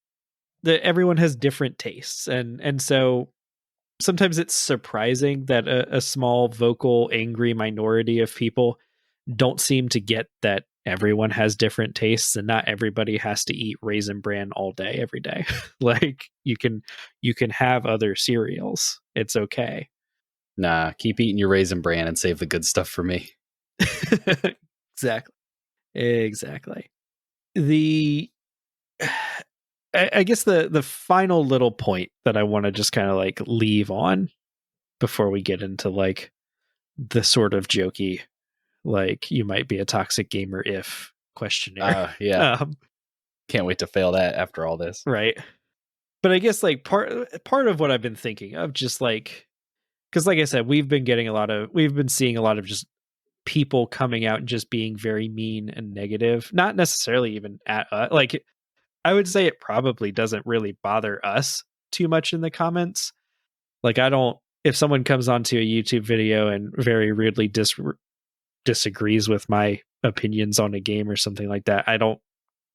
everyone has different tastes, and so sometimes it's surprising that a small vocal angry minority of people don't seem to get that everyone has different tastes and not everybody has to eat Raisin Bran all day every day. Like you can have other cereals. It's okay. Nah, keep eating your Raisin Bran and save the good stuff for me. Exactly. I guess the final little point that I want to just kind of like leave on before we get into like the sort of jokey, like you might be a toxic gamer if questionnaire. Yeah. Can't wait to fail that after all this. Right. But I guess like part of what I've been thinking of, just like, because like I said, we've been seeing a lot of just people coming out and just being very mean and negative, not necessarily even at like I would say it probably doesn't really bother us too much in the comments. Like if someone comes onto a YouTube video and very rudely disagrees with my opinions on a game or something like that, I don't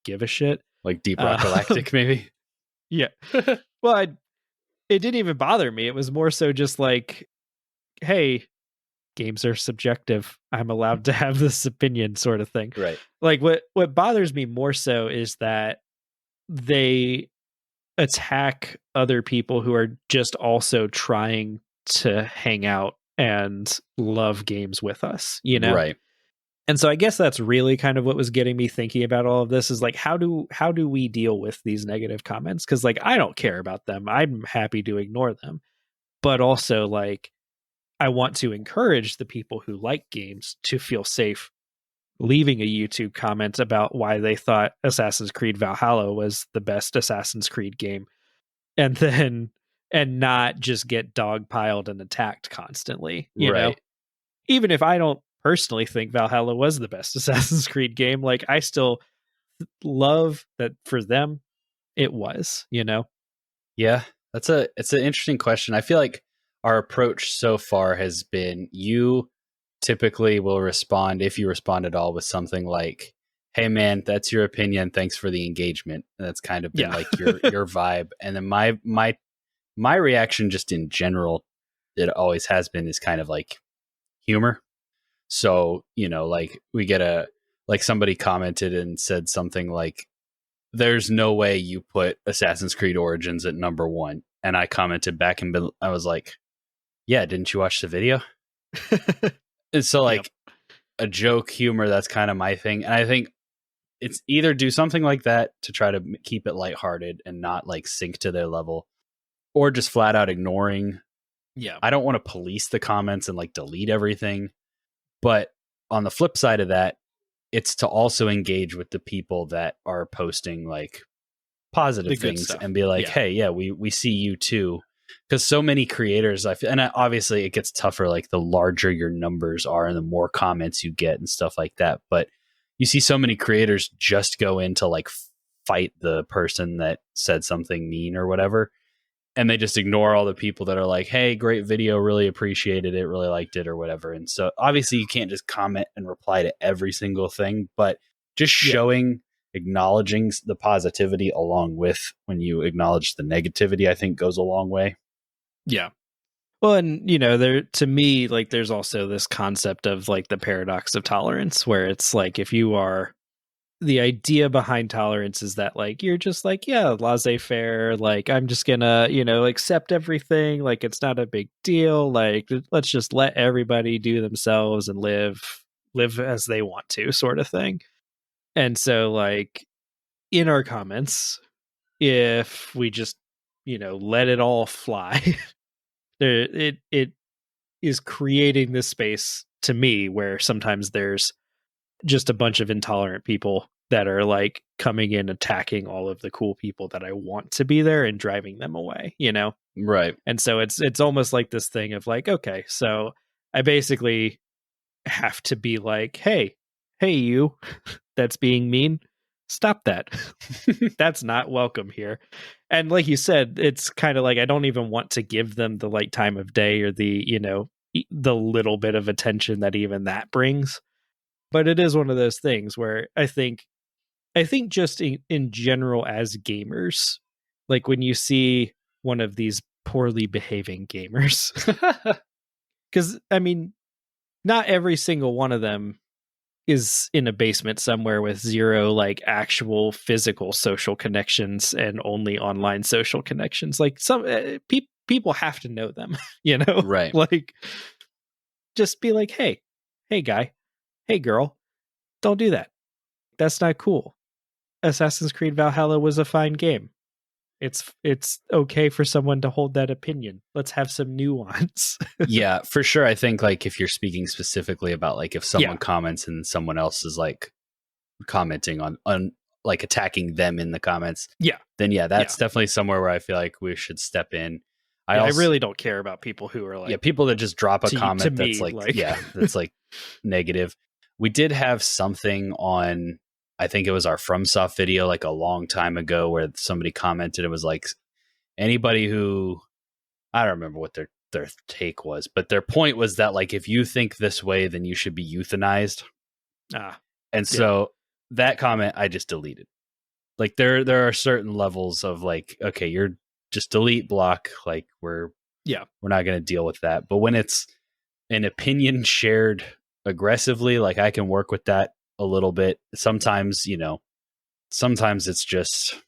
give a shit. Like Deep Rock Galactic, maybe? Yeah. Well, it didn't even bother me. It was more so just like, hey, games are subjective. I'm allowed to have this opinion sort of thing. Right. Like what bothers me more so is that they attack other people who are just also trying to hang out and love games with us, Right. And so I guess that's really kind of what was getting me thinking about all of this is like, how do we deal with these negative comments? Because like, I don't care about them. I'm happy to ignore them. But also like, I want to encourage the people who like games to feel safe leaving a YouTube comment about why they thought Assassin's Creed Valhalla was the best Assassin's Creed game. And not just get dogpiled and attacked constantly, Right. Even if I don't personally think Valhalla was the best Assassin's Creed game, like I still love that for them it was, Yeah. It's an interesting question. I feel like our approach so far has been you typically will respond, if you respond at all, with something like, hey man, that's your opinion, thanks for the engagement. And that's kind of been like your vibe. And then my reaction just in general, it always has been, is kind of like humor. So, like we get like somebody commented and said something like, there's no way you put Assassin's Creed Origins at number 1. And I commented back and I was like, yeah, didn't you watch the video? And so like a joke, humor, that's kind of my thing. And I think it's either do something like that to try to keep it lighthearted and not like sink to their level, or just flat out ignoring. Yeah. I don't want to police the comments and like delete everything. But on the flip side of that, it's to also engage with the people that are posting like positive things and be like, hey, yeah, we see you too. Because so many creators, and obviously it gets tougher like the larger your numbers are and the more comments you get and stuff like that. But you see so many creators just go in to like fight the person that said something mean or whatever. And they just ignore all the people that are like, hey, great video, really appreciated it, really liked it or whatever. And so obviously you can't just comment and reply to every single thing, but just showing, acknowledging the positivity along with when you acknowledge the negativity, I think goes a long way. Yeah. Well, and there, to me, like, there's also this concept of like the paradox of tolerance, where it's like, if you are, the idea behind tolerance is that like you're just like, yeah, laissez-faire, like I'm just gonna accept everything, like it's not a big deal, like let's just let everybody do themselves and live as they want to, sort of thing. And so, like, in our comments, if we just let it all fly, it is creating this space, to me, where sometimes there's just a bunch of intolerant people that are like coming in, attacking all of the cool people that I want to be there and driving them away, Right. And so it's almost like this thing of like, okay, so I basically have to be like, hey, you that's being mean, stop that. That's not welcome here. And like you said, it's kind of like, I don't even want to give them the like time of day or the the little bit of attention that even that brings. But it is one of those things where I think just in general, as gamers, like when you see one of these poorly behaving gamers, because I mean, not every single one of them is in a basement somewhere with zero like actual physical social connections and only online social connections. Like some people have to know them, Right. Like, just be like, hey guy, hey girl, don't do that. That's not cool. Assassin's Creed Valhalla was a fine game. It's okay for someone to hold that opinion. Let's have some nuance. Yeah, for sure. I think like if you're speaking specifically about like if someone Yeah. comments and someone else is like commenting on like attacking them in the comments, Yeah. then yeah, that's definitely somewhere where I feel like we should step in. I really don't care about people who are like, people that just drop a comment that's me, like that's like negative. We did have something on, I think it was our FromSoft video like a long time ago, where somebody commented, it was like, anybody who, I don't remember what their take was, but their point was that like if you think this way, then you should be euthanized. And so that comment I just deleted. Like there are certain levels of like, okay, you're just delete, block, like we're not going to deal with that. But when it's an opinion shared aggressively, like I can work with that a little bit. Sometimes, sometimes it's just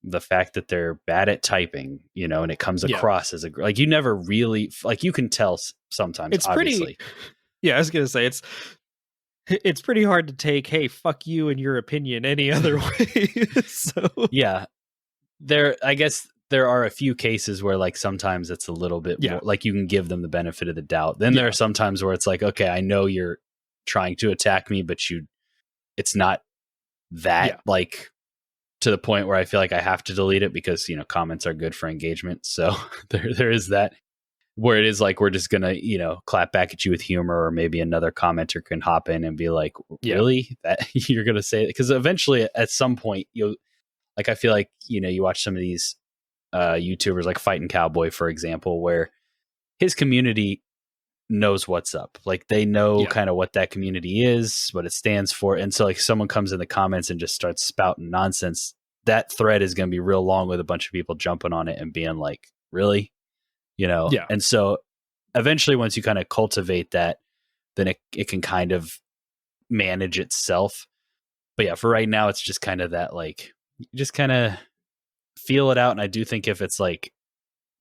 the fact that they're bad at typing, and it comes across as like you never really, like you can tell sometimes. It's obviously. I was gonna say it's pretty hard to take, hey, fuck you and your opinion any other way. So yeah, I guess there are a few cases where like sometimes it's a little bit more like you can give them the benefit of the doubt. Then there are some times where it's like, okay, I know you're trying to attack me, but it's not that like to the point where I feel like I have to delete it because, comments are good for engagement. So there is that, where it is like, we're just going to, clap back at you with humor, or maybe another commenter can hop in and be like, really, that you're going to say it? Because eventually at some point you'll, like, I feel like, you watch some of these YouTubers like Fighting Cowboy, for example, where his community knows what's up. Like they know kind of what that community is, what it stands for. And so like someone comes in the comments and just starts spouting nonsense, that thread is going to be real long with a bunch of people jumping on it and being like, really? And so eventually once you kind of cultivate that, then it can kind of manage itself. But yeah, for right now, it's just kind of that, like, just kind of feel it out. And I do think if it's like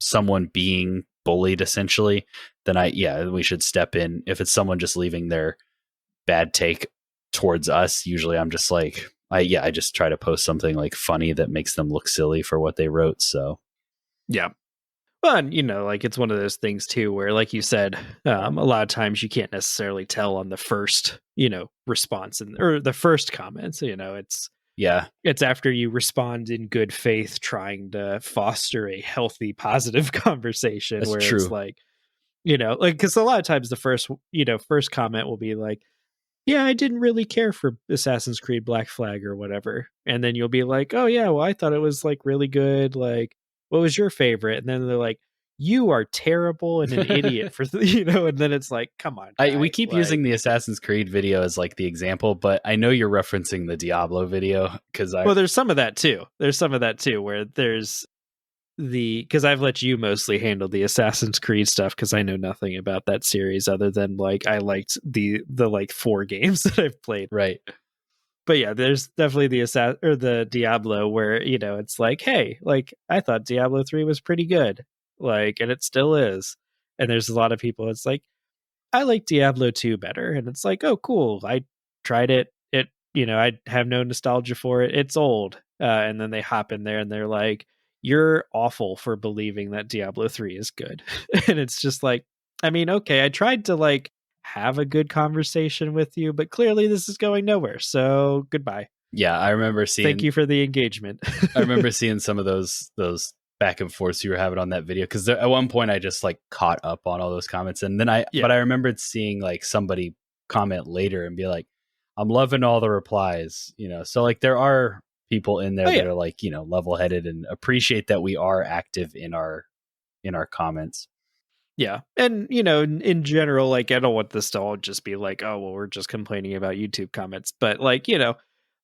someone being bullied essentially, then we should step in. If it's someone just leaving their bad take towards us, usually I'm just like, I just try to post something like funny that makes them look silly for what they wrote. So yeah. Well, and, like it's one of those things too, where like you said, a lot of times you can't necessarily tell on the first, response or the first comments, it's after you respond in good faith, trying to foster a healthy, positive conversation. That's where true. It's like, like, because a lot of times the first comment will be like, yeah, I didn't really care for Assassin's Creed Black Flag or whatever. And then you'll be like, oh yeah, well, I thought it was like really good. Like, what was your favorite? And then they're like, you are terrible and an idiot for, and then it's like, come on. We keep using the Assassin's Creed video as like the example, but I know you're referencing the Diablo video because well, there's some of that too. There's some of that too, where there's because I've let you mostly handle the Assassin's Creed stuff because I know nothing about that series other than like I liked the like 4 games that I've played. Right. But yeah, there's definitely the Diablo where, you know, it's like, hey, like I thought Diablo 3 was pretty good. Like, and it still is. And there's a lot of people, it's like, I like Diablo 2 better. And it's like, oh, cool. I tried it. You know, I have no nostalgia for it. It's old. And then they hop in there and they're like, you're awful for believing that Diablo 3 is good. And it's just like, I mean, okay, I tried to like have a good conversation with you, but clearly this is going nowhere. So goodbye. Yeah, I remember seeing. Thank you for the engagement. I remember seeing some of those back and forths you were having on that video because at one point I just like caught up on all those comments, and then but I remembered seeing like somebody comment later and be like, "I'm loving all the replies," you know. So like there are people in there that are like, you know, level headed and appreciate that we are active in our comments. Yeah. And, you know, in general, like, I don't want this to all just be like, oh, well, we're just complaining about YouTube comments. But, like, you know,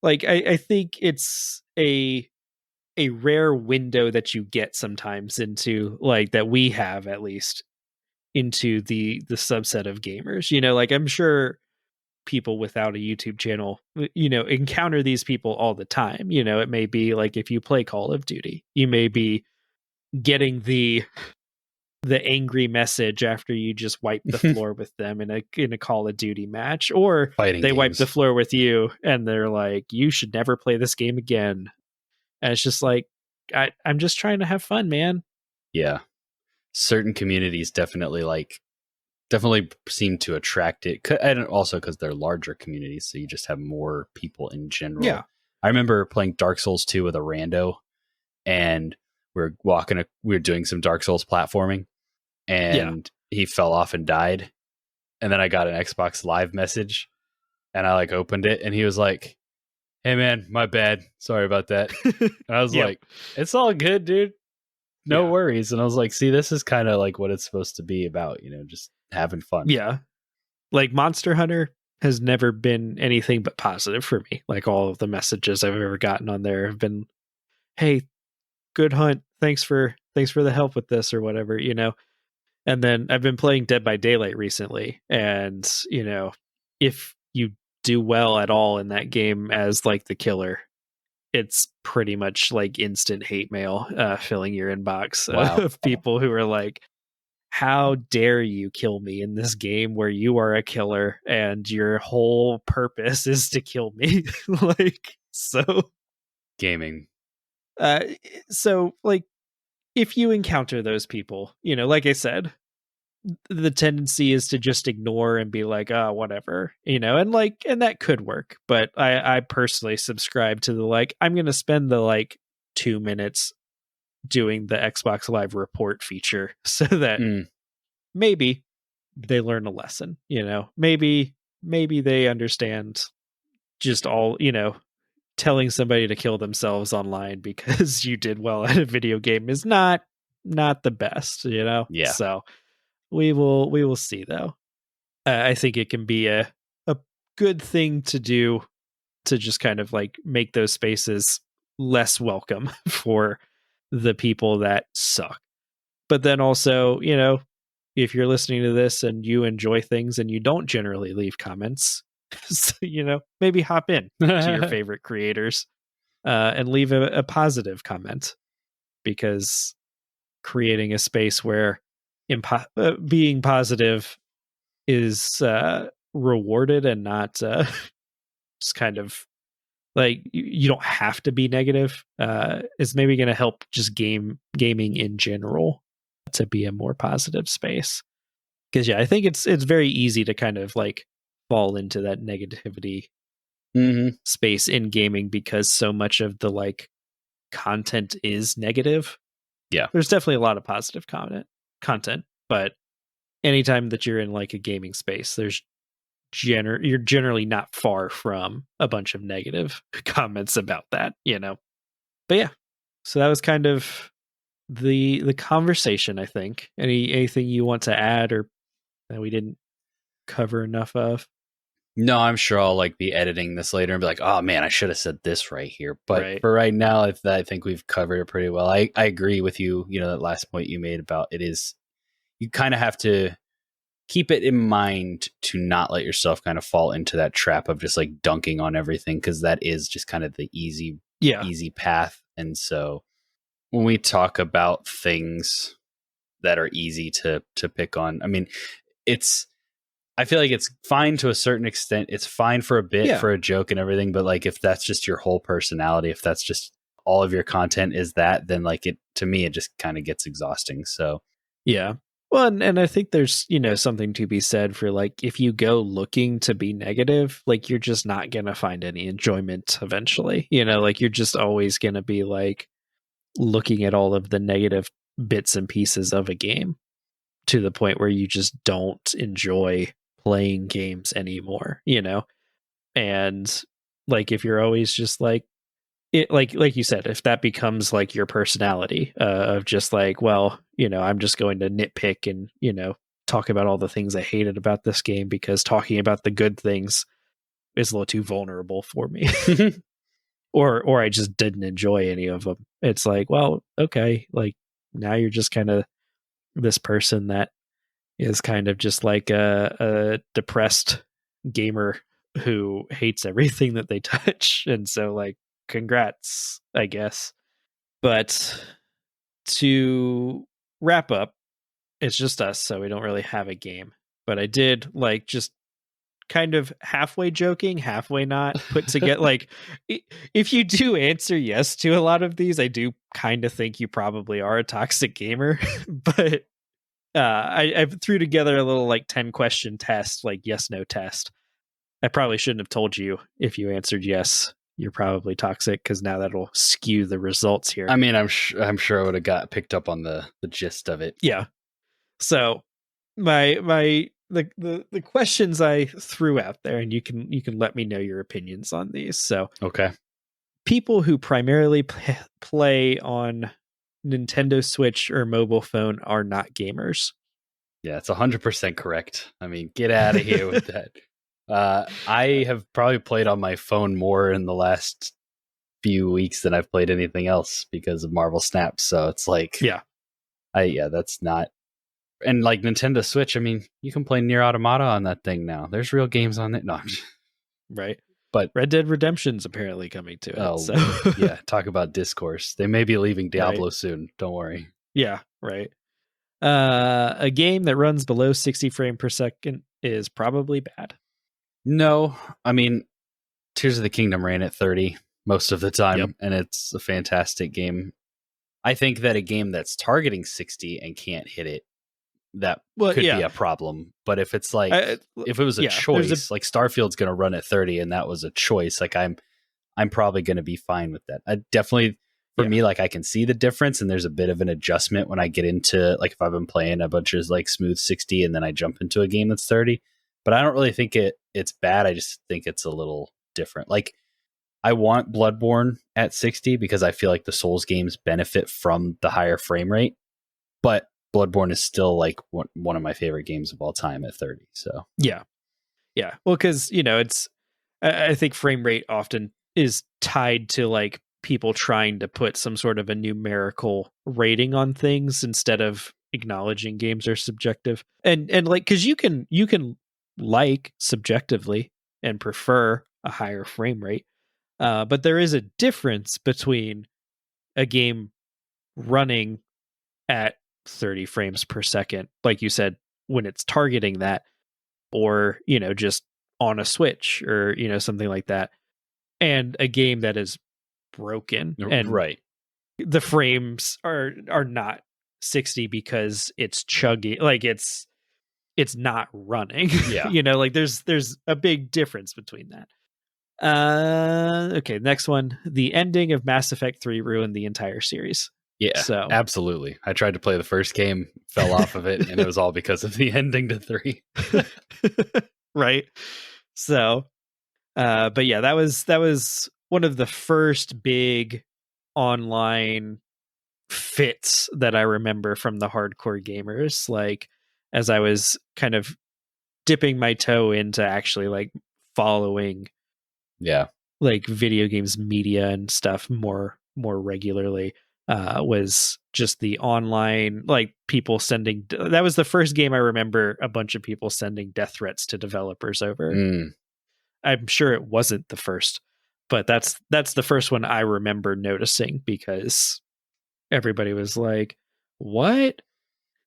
like, I think it's a rare window that you get sometimes into, like, that we have at least into the subset of gamers. You know, like, I'm sure people without a YouTube channel, you know, encounter these people all the time. You know, it may be like if you play Call of Duty, you may be getting the angry message after you just wipe the floor with them in a Call of Duty match, or Fighting they games. wipe the floor with you and they're like, you should never play this game again. And it's just like, I'm just trying to have fun, man. Yeah. Certain communities definitely seem to attract it. And also because they're larger communities. So you just have more people in general. Yeah. I remember playing Dark Souls 2 with a rando, and we were doing some Dark Souls platforming, and he fell off and died. And then I got an Xbox Live message, and I like opened it, and he was like, "Hey man, my bad. Sorry about that." And I was like, "It's all good, dude. No worries." And I was like, "See, this is kind of like what it's supposed to be about, you know, just having fun." Yeah. Like Monster Hunter has never been anything but positive for me. Like all of the messages I've ever gotten on there have been, hey, good hunt. Thanks for the help with this or whatever, you know. And then I've been playing Dead by Daylight recently, and you know, if you do well at all in that game as like the killer, it's pretty much like instant hate mail filling your inbox of people who are like, how dare you kill me in this game where you are a killer and your whole purpose is to kill me. Like, so Gaming. So like if you encounter those people, you know, like I said, the tendency is to just ignore and be like, oh, whatever, you know, and that could work. But I personally subscribe to the like, I'm going to spend the like 2 minutes doing the Xbox Live report feature so that maybe they learn a lesson, you know, maybe they understand just all, you know, telling somebody to kill themselves online because you did well at a video game is not the best, you know? Yeah. So we will see though. I think it can be a good thing to do to just kind of like make those spaces less welcome for the people that suck. But then also, you know, if you're listening to this and you enjoy things and you don't generally leave comments, so, you know, maybe hop in to your favorite creators and leave a positive comment, because creating a space where being positive is rewarded and not just kind of like you don't have to be negative is maybe going to help just gaming in general to be a more positive space. Because I think it's very easy to kind of like fall into that negativity space in gaming because so much of the like content is negative. Yeah, there's definitely a lot of positive content, but anytime that you're in like a gaming space, you're generally not far from a bunch of negative comments about that, you know. But yeah, so that was kind of the conversation. I think anything you want to add or that we didn't cover enough of? No, I'm sure I'll like be editing this later and be like, oh man, I should have said this right here. But Right. for right now, I think we've covered it pretty well. I agree with you. You know, that last point you made about it is you kind of have to keep it in mind to not let yourself kind of fall into that trap of just like dunking on everything, because that is just kind of the easy path. And so when we talk about things that are easy to pick on, I mean, I feel like it's fine to a certain extent. It's fine for a bit, for a joke and everything, but like if that's just your whole personality, if that's just all of your content is that, then like to me it just kind of gets exhausting. So Yeah. Well, and I think there's, something to be said for like, if you go looking to be negative, like you're just not going to find any enjoyment eventually, like you're just always going to be like looking at all of the negative bits and pieces of a game to the point where you just don't enjoy playing games anymore, and like, if you're always just like, it like you said, if that becomes like your personality, of just like, well, I'm just going to nitpick and talk about all the things I hated about this game because talking about the good things is a little too vulnerable for me, or I just didn't enjoy any of them. It's like, well, okay, like now you're just kind of this person that is kind of just like a depressed gamer who hates everything that they touch, and so like, congrats, I guess. But to wrap up, it's just us, so we don't really have a game. But I did like just kind of halfway joking, halfway not put together. Like, if you do answer yes to a lot of these, I do kind of think you probably are a toxic gamer. But I threw together a little like 10-question test, like yes no test. I probably shouldn't have told you if you answered yes, you're probably toxic, because now that'll skew the results here. I mean, I'm sure I would have got picked up on the gist of it. Yeah. So the questions I threw out there, and you can let me know your opinions on these. So, Okay. people who primarily play on Nintendo Switch or mobile phone are not gamers. Yeah, it's 100% correct. I mean, get out of here with that. I have probably played on my phone more in the last few weeks than I've played anything else because of Marvel Snap. So it's like, Yeah, that's not. And like Nintendo Switch, I mean, you can play Nier Automata on that thing now. There's real games on it. No, right. But Red Dead Redemption's apparently coming to it. oh, So yeah, talk about discourse. They may be leaving Diablo right. soon. Don't worry. Yeah, right. A game that runs below 60 frames per second is probably bad. No, I mean, Tears of the Kingdom ran at 30 most of the time, Yep. and it's a fantastic game. I think that a game that's targeting 60 and can't hit it, that could be a problem. But if it's like, if it was a choice, like Starfield's going to run at 30 and that was a choice, like I'm probably going to be fine with that. I definitely, for me, like I can see the difference, and there's a bit of an adjustment when I get into, like, if I've been playing a bunch of like smooth 60 and then I jump into a game that's 30, but I don't really think it's bad. I just think it's a little different. Like, I want Bloodborne at 60 because I feel like the Souls games benefit from the higher frame rate, but Bloodborne is still like one of my favorite games of all time at 30. So yeah. Well, because it's, I think frame rate often is tied to like people trying to put some sort of a numerical rating on things instead of acknowledging games are subjective. And like, because you can like subjectively and prefer a higher frame rate, but there is a difference between a game running at 30 frames per second, like you said, when it's targeting that, or just on a Switch, or something like that, and a game that is broken, and right, the frames are not 60 because it's chuggy, like it's not running. yeah. Like there's a big difference between that. Okay, next one. The ending of Mass Effect 3 ruined the entire series. Yeah, So absolutely. I tried to play the first game, fell off of it, and it was all because of the ending to 3. right. So but yeah, that was one of the first big online fits that I remember from the hardcore gamers. Like, as I was kind of dipping my toe into actually like following Yeah. like video games media and stuff more regularly was just the online, like people sending. That was the first game I remember a bunch of people sending death threats to developers over. I'm sure it wasn't the first, but that's the first one I remember noticing, because everybody was like, what?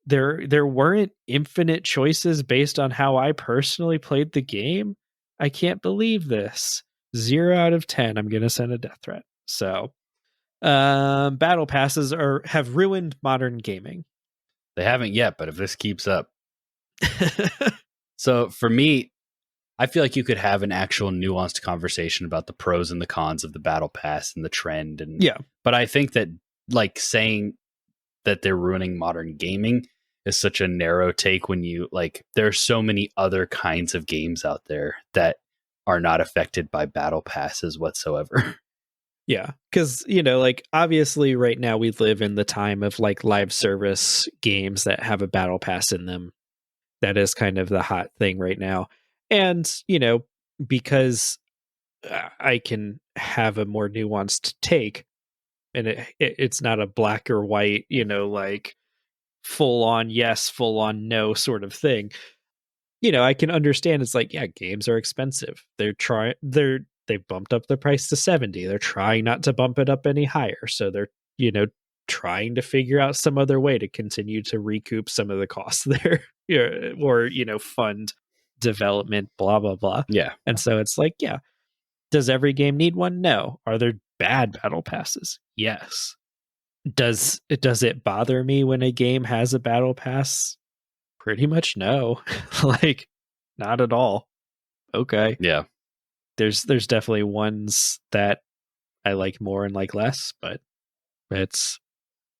There weren't infinite choices based on how I personally played the game? I can't believe this. 0 out of 10, I'm going to send a death threat. So, battle passes have ruined modern gaming. They haven't yet, but if this keeps up. So for me, I feel like you could have an actual nuanced conversation about the pros and the cons of the battle pass and the trend. And yeah, but I think that like saying that they're ruining modern gaming is such a narrow take when you like, there are so many other kinds of games out there that are not affected by battle passes whatsoever. Yeah, because, like, obviously right now we live in the time of like live service games that have a battle pass in them. That is kind of the hot thing right now. And, because I can have a more nuanced take, and it's not a black or white, like full on yes, full on no sort of thing. I can understand it's like, yeah, games are expensive. They've bumped up the price to 70. They're trying not to bump it up any higher. So they're, trying to figure out some other way to continue to recoup some of the costs there, or, fund development, blah, blah, blah. Yeah. And so it's like, yeah, does every game need one? No. Are there bad battle passes? Yes. Does it bother me when a game has a battle pass? Pretty much no. Like, not at all. Okay. Yeah. There's definitely ones that I like more and like less, but it's,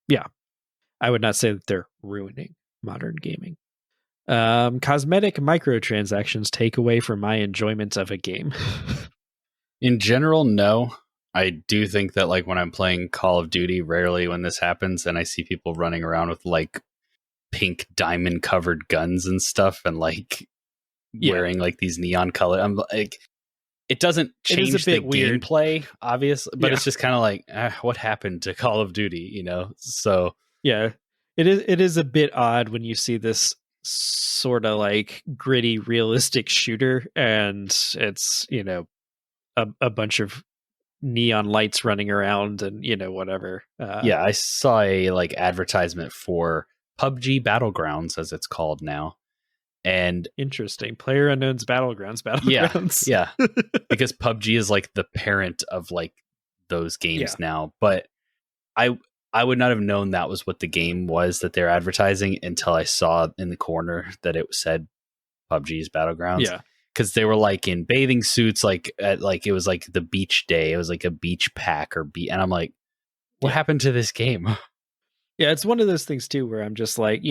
yeah. I would not say that they're ruining modern gaming. Cosmetic microtransactions take away from my enjoyment of a game. In general, no. I do think that like when I'm playing Call of Duty, rarely when this happens and I see people running around with like pink diamond covered guns and stuff and like wearing like these neon color. I'm like, it doesn't change the weird gameplay, obviously, but it's just kind of like, what happened to Call of Duty, So yeah, it is a bit odd when you see this sort of like gritty, realistic shooter, and it's a bunch of neon lights running around and whatever. Yeah, I saw a like advertisement for PUBG Battlegrounds, as it's called now. And interesting. PlayerUnknown's Battlegrounds. Yeah. Because PUBG is like the parent of like those games now. But I would not have known that was what the game was that they're advertising until I saw in the corner that it said PUBG's Battlegrounds. Yeah. Because they were like in bathing suits, like at like it was like the beach day. It was like a beach pack and I'm like, what happened to this game? Yeah, it's one of those things too where I'm just like,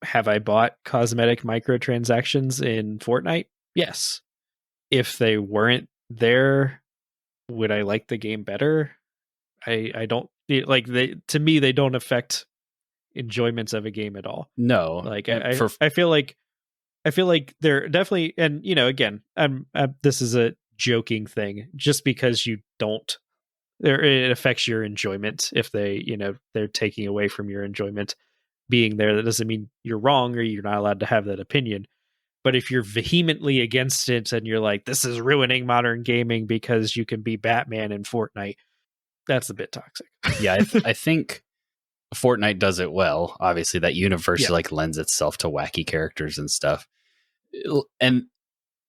have I bought cosmetic microtransactions in Fortnite? Yes. If they weren't there, would I like the game better? I don't like to me they don't affect enjoyments of a game at all. No. Like I feel like they're definitely, and again, this is a joking thing, just because you don't it affects your enjoyment if they they're taking away from your enjoyment being there. That doesn't mean you're wrong or you're not allowed to have that opinion. But if you're vehemently against it and you're like, this is ruining modern gaming because you can be Batman in Fortnite, that's a bit toxic. Yeah, I think Fortnite does it well. Obviously, that universe like lends itself to wacky characters and stuff. And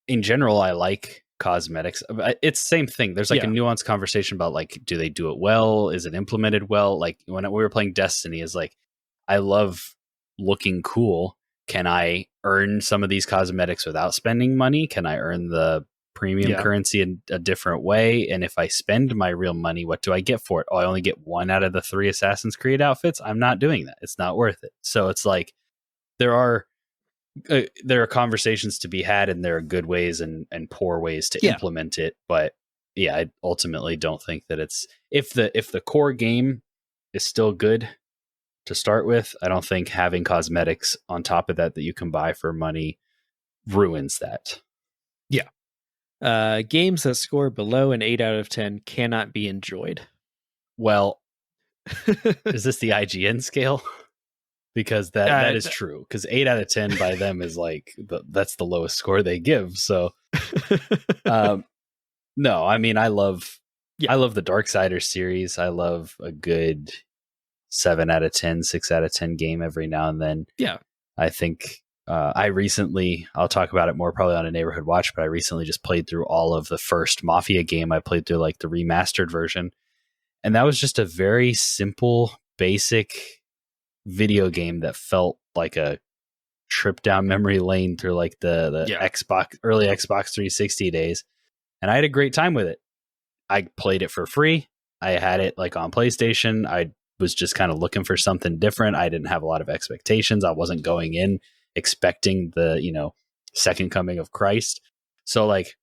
in general, I like cosmetics. It's the same thing. There's like a nuanced conversation about like, do they do it well? Is it implemented well? Like when we were playing Destiny, is like, I love looking cool. Can I earn some of these cosmetics without spending money? Can I earn the premium currency in a different way? And if I spend my real money, what do I get for it? Oh, I only get 1 out of the 3 Assassin's Creed outfits. I'm not doing that. It's not worth it. So it's like there are conversations to be had, and there are good ways and poor ways to implement it. But yeah, I ultimately don't think that it's if the core game is still good to start with, I don't think having cosmetics on top of that you can buy for money ruins that. Yeah. Games that score below an 8 out of 10 cannot be enjoyed. Well, is this the IGN scale? Because that is true. Because 8 out of 10 by them is like that's the lowest score they give. So, no, I mean I love the Darksiders series. I love a good 7 out of 10, 6 out of 10 game every now and then. Yeah, I think I'll talk about it more probably on a neighborhood watch, but I recently just played through all of the first Mafia game. I played through like the remastered version, and that was just a very simple, basic video game that felt like a trip down memory lane through like the early Xbox 360 days, and I had a great time with it. I played it for free. I had it like on PlayStation. I was just kind of looking for something different. I didn't have a lot of expectations. I wasn't going in expecting the, second coming of Christ. So like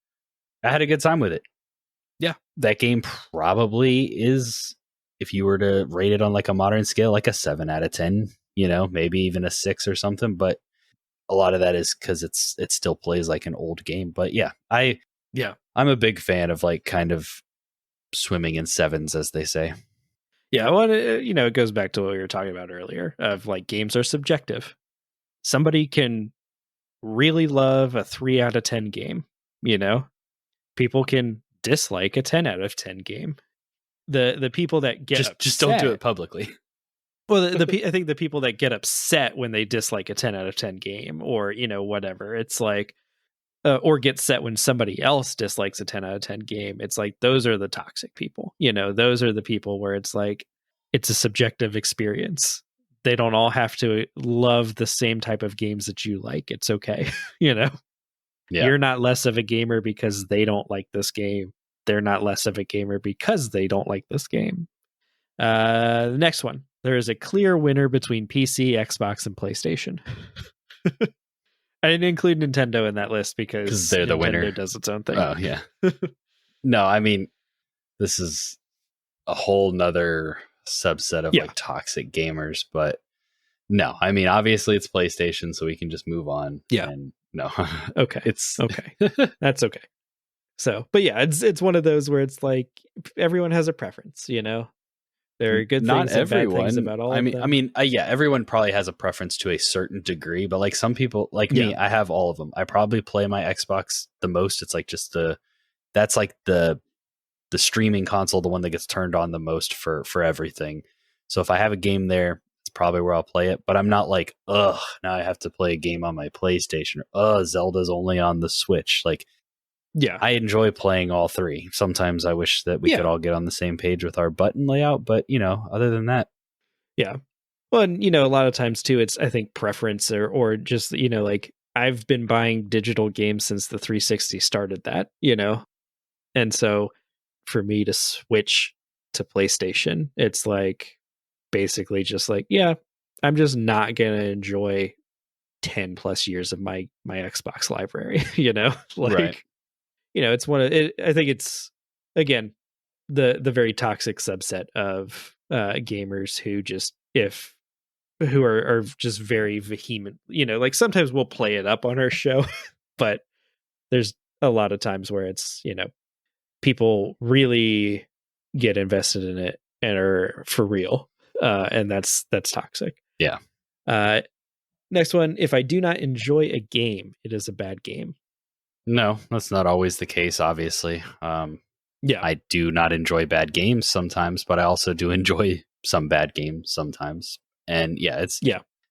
I had a good time with it. Yeah. That game probably is, if you were to rate it on like a modern scale, like a 7 out of 10, maybe even a 6 or something. But a lot of that is because it still plays like an old game. But yeah, I'm a big fan of like kind of swimming in sevens, as they say. Yeah, well, it goes back to what we were talking about earlier of like games are subjective. Somebody can really love a 3 out of 10 game, People can dislike a 10 out of 10 game. The people that get just upset, don't do it publicly. Well, I think the people that get upset when they dislike a 10 out of 10 game or, whatever, it's like, or get set when somebody else dislikes a 10 out of 10 game. It's like, those are the toxic people, those are the people where it's like, it's a subjective experience. They don't all have to love the same type of games that you like. It's okay. Yeah. You're not less of a gamer because they don't like this game. They're not less of a gamer because they don't like this game. The next one. There is a clear winner between PC, Xbox, and PlayStation. I didn't include Nintendo in that list because they're the Nintendo winner. does its own thing. Oh, yeah. No, I mean, this is a whole nother subset of like toxic gamers, but no, I mean, obviously it's PlayStation, so we can just move on. Yeah. And no. Okay. It's okay. That's okay. So, but yeah, it's one of those where it's like everyone has a preference, There are good not things and everyone. bad things about all of them. I mean, yeah, everyone probably has a preference to a certain degree, but like some people, like me, I have all of them. I probably play my Xbox the most. It's like just that's like the streaming console, the one that gets turned on the most for everything. So if I have a game there, it's probably where I'll play it. But I'm not like, now I have to play a game on my PlayStation. Or, Zelda's only on the Switch. Like, yeah, I enjoy playing all three. Sometimes I wish that we could all get on the same page with our button layout, but other than that. Yeah. Well, and a lot of times too, it's, I think, preference or just, like I've been buying digital games since the 360 started that, and so for me to switch to PlayStation, it's like basically just like, I'm just not going to enjoy 10 plus years of my Xbox library, Right. It's one of it. I think it's, again, the very toxic subset of gamers who are just very vehement, like sometimes we'll play it up on our show, but there's a lot of times where it's, people really get invested in it and are for real. And that's toxic. Yeah. Next one. If I do not enjoy a game, it is a bad game. No, that's not always the case, obviously. I do not enjoy bad games sometimes, but I also do enjoy some bad games sometimes. And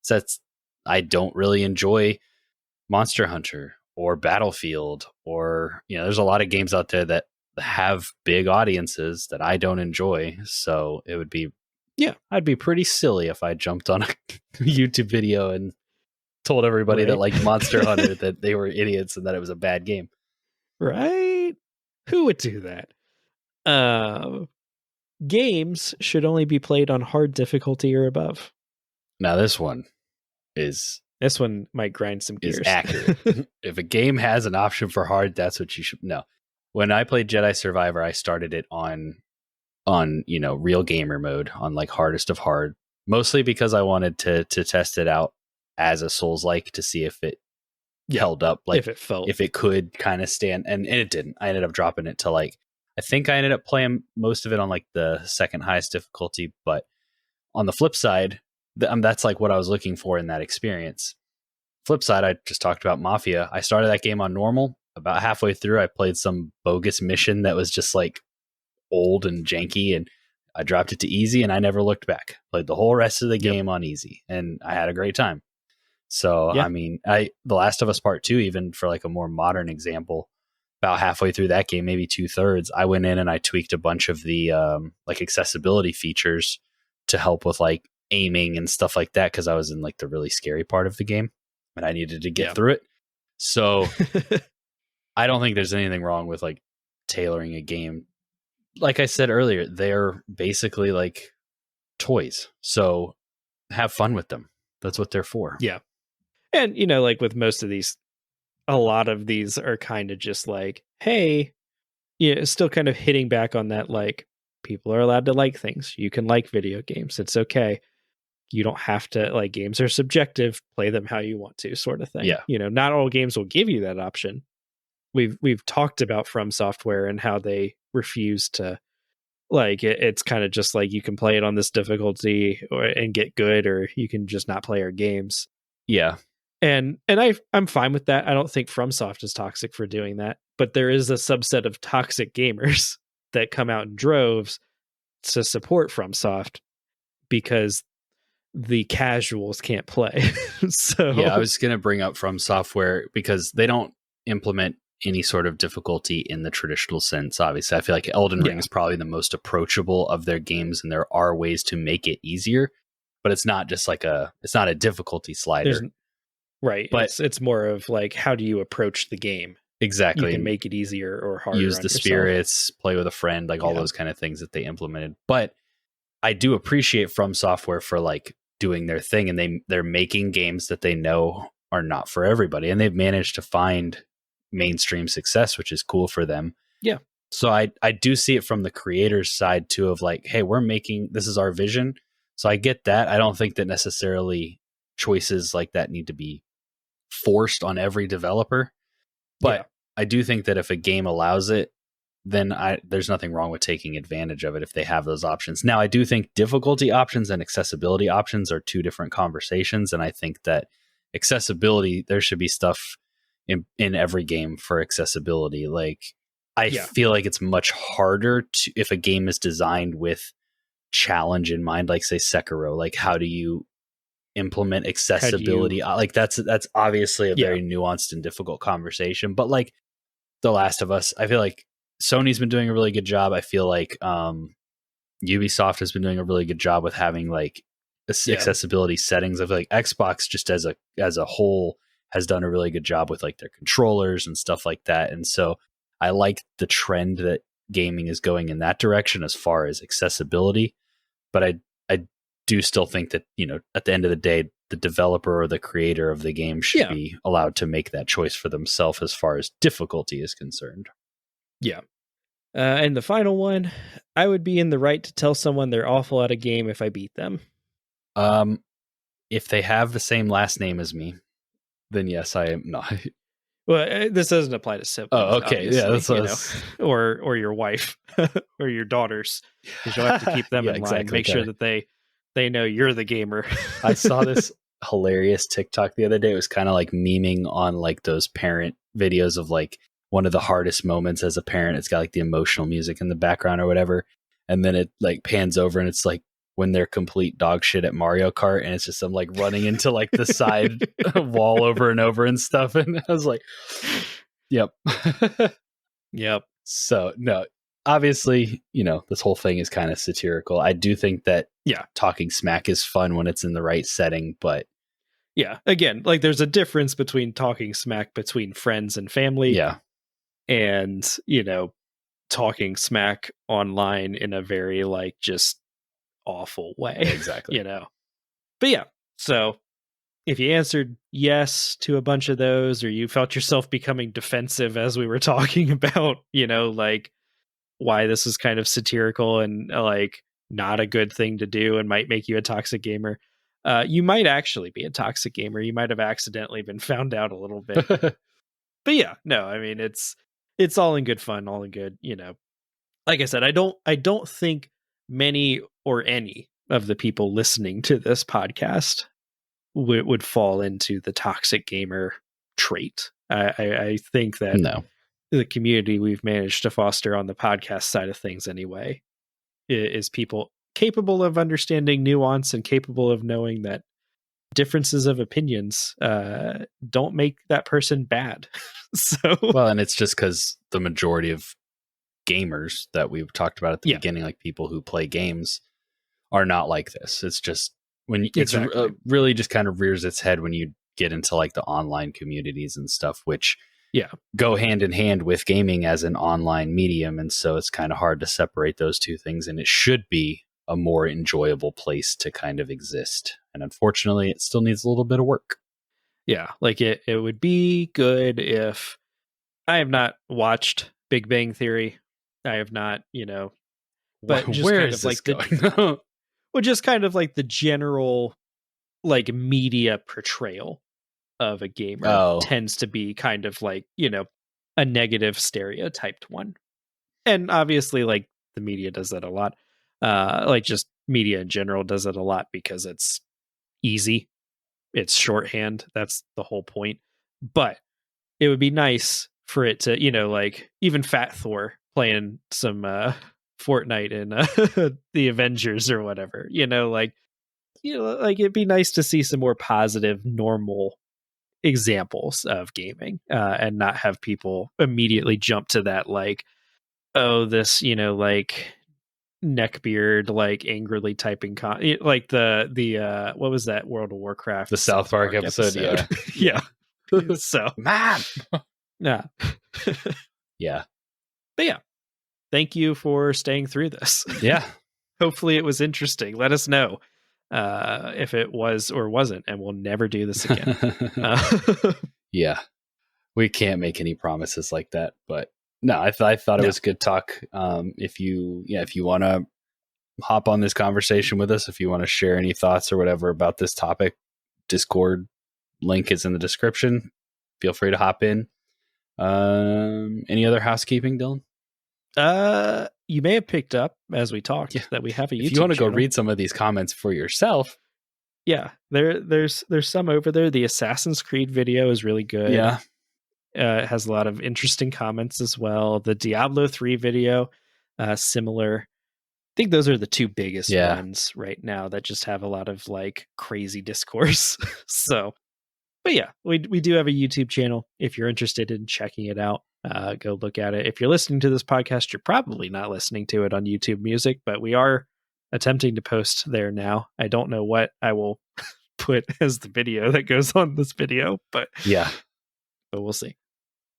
that's I don't really enjoy Monster Hunter or Battlefield or there's a lot of games out there that have big audiences that I don't enjoy. So it would be I'd be pretty silly if I jumped on a YouTube video and told everybody that liked Monster Hunter that they were idiots and that it was a bad game. Right? Who would do that? Games should only be played on hard difficulty or above. Now this one might grind some gears. Is accurate. If a game has an option for hard, that's what you should know. When I played Jedi Survivor, I started it on real gamer mode, on like hardest of hard, mostly because I wanted to test it out as a Souls-like to see if it held up, like if it felt. if it could kind of stand, and it didn't. I ended up dropping it to like, I think I ended up playing most of it on like the second highest difficulty, but on the flip side, that's like what I was looking for in that experience. Flip side, I just talked about Mafia. I started that game on normal. About halfway through, I played some bogus mission that was just like old and janky, and I dropped it to easy, and I never looked back. Played the whole rest of the game on easy, and I had a great time. So, I mean, The Last of Us Part 2, even for like a more modern example, about halfway through that game, maybe 2/3, I went in and I tweaked a bunch of the like accessibility features to help with like aiming and stuff like that, because I was in like the really scary part of the game and I needed to get through it. So I don't think there's anything wrong with like tailoring a game. Like I said earlier, they're basically like toys. So have fun with them. That's what they're for. Yeah. And, you know, like with most of these, a lot of these are kind of just like, hey, yeah, still kind of hitting back on that, like, people are allowed to like things. You can like video games. It's okay. You don't have to, like, games are subjective. Play them how you want to, sort of thing. Yeah. You know, not all games will give you that option. We've talked about From Software and how they refuse to, like, it's kind of just like you can play it on this difficulty and get good, or you can just not play our games. Yeah. And I'm fine with that. I don't think FromSoft is toxic for doing that, but there is a subset of toxic gamers that come out in droves to support FromSoft because the casuals can't play. So yeah, I was going to bring up From Software because they don't implement any sort of difficulty in the traditional sense. Obviously, I feel like Elden Ring is probably the most approachable of their games, and there are ways to make it easier, but it's not just like it's not a difficulty slider. Right. But it's more of like, how do you approach the game? Exactly. You can make it easier or harder. Use the spirits, play with a friend, like all those kind of things that they implemented. But I do appreciate From Software for like doing their thing, and they're making games that they know are not for everybody, and they've managed to find mainstream success, which is cool for them. Yeah. So I do see it from the creator's side too, of like, hey, this is our vision. So I get that. I don't think that necessarily choices like that need to be forced on every developer, but I do think that if a game allows it, then there's nothing wrong with taking advantage of it if they have those options. Now, I do think difficulty options and accessibility options are two different conversations, and I think that accessibility, there should be stuff in every game for accessibility. Like, I feel like it's much harder to, if a game is designed with challenge in mind, like say Sekiro, like how do you implement accessibility? Like that's obviously a very nuanced and difficult conversation. But like The Last of Us, I feel like Sony's been doing a really good job. I feel like Ubisoft has been doing a really good job with having like accessibility settings. I feel like Xbox just as a whole has done a really good job with like their controllers and stuff like that. And so I like the trend that gaming is going in that direction as far as accessibility. But I do still think that, you know, at the end of the day, the developer or the creator of the game should be allowed to make that choice for themselves as far as difficulty is concerned. Yeah. And the final one, I would be in the right to tell someone they're awful at a game if I beat them. If they have the same last name as me, then yes, I am not. Well, this doesn't apply to siblings. Oh, okay. Yeah, that's or your wife or your daughters, because you'll have to keep them in line. Make sure that they know you're the gamer. I saw this hilarious TikTok the other day. It was kind of like memeing on like those parent videos of like one of the hardest moments as a parent. It's got like the emotional music in the background or whatever, and then it like pans over and it's like when they're complete dog shit at Mario Kart, and it's just them like running into like the side wall over and over and stuff. And I was like, yep. Yep. So no, obviously, you know, this whole thing is kind of satirical. I do think that talking smack is fun when it's in the right setting, but again, like there's a difference between talking smack between friends and family. Yeah. And, you know, talking smack online in a very like just awful way. Exactly. You know. But so if you answered yes to a bunch of those, or you felt yourself becoming defensive as we were talking about, you know, like why this is kind of satirical and like not a good thing to do and might make you a toxic gamer, you might actually be a toxic gamer. You might have accidentally been found out a little bit. But yeah, no, I mean, it's all in good fun, all in good, like I said, I don't think many or any of the people listening to this podcast would fall into the toxic gamer trait. I think that No. the community we've managed to foster on the podcast side of things anyway is people capable of understanding nuance and capable of knowing that differences of opinions don't make that person bad. So well, and it's just because the majority of gamers that we've talked about at the Yeah. beginning, like people who play games, are not like this. It's just when Exactly. it's really just kind of rears its head when you get into like the online communities and stuff, which go hand in hand with gaming as an online medium. And so it's kind of hard to separate those two things. And it should be a more enjoyable place to kind of exist. And unfortunately, it still needs a little bit of work. Yeah, like it would be good if I have not watched Big Bang Theory. I have not, but just where kind is of this like going? well, just kind of like the general like media portrayal of a gamer tends to be kind of like, a negative stereotyped one. And obviously like the media does that a lot. Like just media in general does it a lot because it's easy. It's shorthand. That's the whole point. But it would be nice for it to, like even Fat Thor playing some Fortnite in the Avengers or whatever, like it'd be nice to see some more positive, normal examples of gaming and not have people immediately jump to that like, oh, this, like neckbeard, like angrily typing like the what was that World of Warcraft, the South Park episode. Yeah. So man. Yeah. Yeah. But yeah, thank you for staying through this. Yeah. Hopefully it was interesting. Let us know if it was or wasn't, and we'll never do this again. Yeah. We can't make any promises like that, but no, I thought it was good talk. If you want to hop on this conversation with us, if you want to share any thoughts or whatever about this topic, Discord link is in the description. Feel free to hop in. Any other housekeeping, Dylan? You may have picked up as we talked that we have a YouTube If you want to channel. go read some of these comments for yourself. Yeah, there's some over there. The Assassin's Creed video is really good. Yeah. It has a lot of interesting comments as well. The Diablo 3 video, similar. I think those are the two biggest ones right now that just have a lot of like crazy discourse. So, but yeah, we do have a YouTube channel. If you're interested in checking it out, go look at it. If you're listening to this podcast, you're probably not listening to it on YouTube Music, but we are attempting to post there now. I don't know what I will put as the video that goes on this video, but we'll see.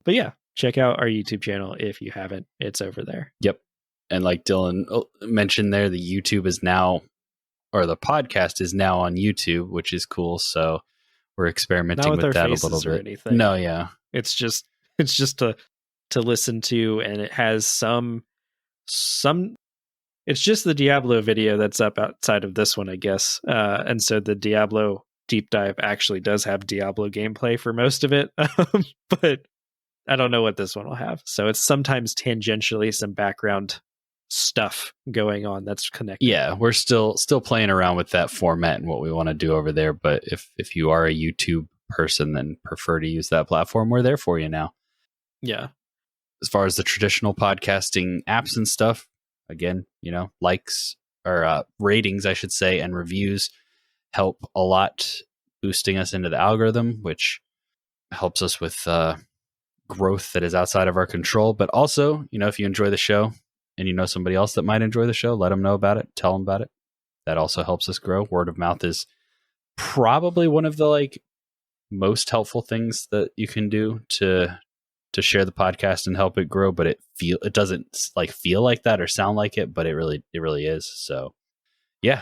But yeah, check out our YouTube channel if you haven't. It's over there. Yep. And like Dylan mentioned there, the YouTube is now, or the podcast is now on YouTube, which is cool. So we're experimenting with that a little bit. Anything. No, yeah. It's just to listen to, and it has some it's just the Diablo video that's up outside of this one, I guess. And so the Diablo deep dive actually does have Diablo gameplay for most of it. But I don't know what this one will have. So it's sometimes tangentially some background stuff going on that's connected. Yeah, we're still playing around with that format and what we want to do over there. But if you are a YouTube person, then prefer to use that platform, we're there for you now. Yeah. As far as the traditional podcasting apps and stuff, again, likes or ratings, I should say, and reviews help a lot, boosting us into the algorithm, which helps us with growth that is outside of our control. But also, if you enjoy the show and you know somebody else that might enjoy the show, let them know about it, tell them about it. That also helps us grow. Word of mouth is probably one of the most helpful things that you can do to share the podcast and help it grow, but it doesn't feel like that or sound like it, but it really is. So yeah.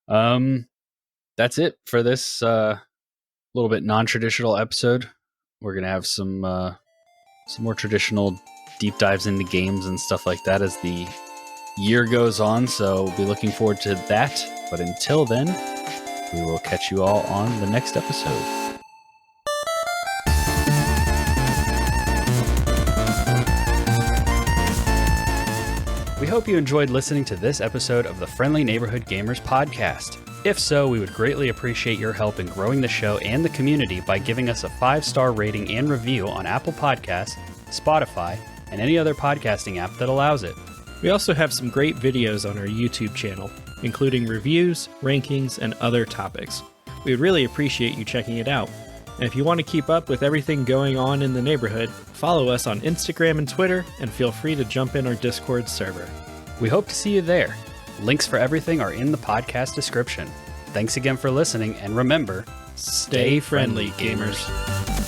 That's it for this little bit non-traditional episode. We're gonna have some more traditional deep dives into games and stuff like that as the year goes on, so we'll be looking forward to that. But until then, We will catch you all on the next episode. We hope you enjoyed listening to this episode of the Friendly Neighborhood Gamers podcast. If so, we would greatly appreciate your help in growing the show and the community by giving us a 5-star rating and review on Apple Podcasts, Spotify, and any other podcasting app that allows it. We also have some great videos on our YouTube channel, including reviews, rankings, and other topics. We would really appreciate you checking it out. And if you want to keep up with everything going on in the neighborhood, follow us on Instagram and Twitter, and feel free to jump in our Discord server. We hope to see you there. Links for everything are in the podcast description. Thanks again for listening, and remember, Stay friendly, gamers.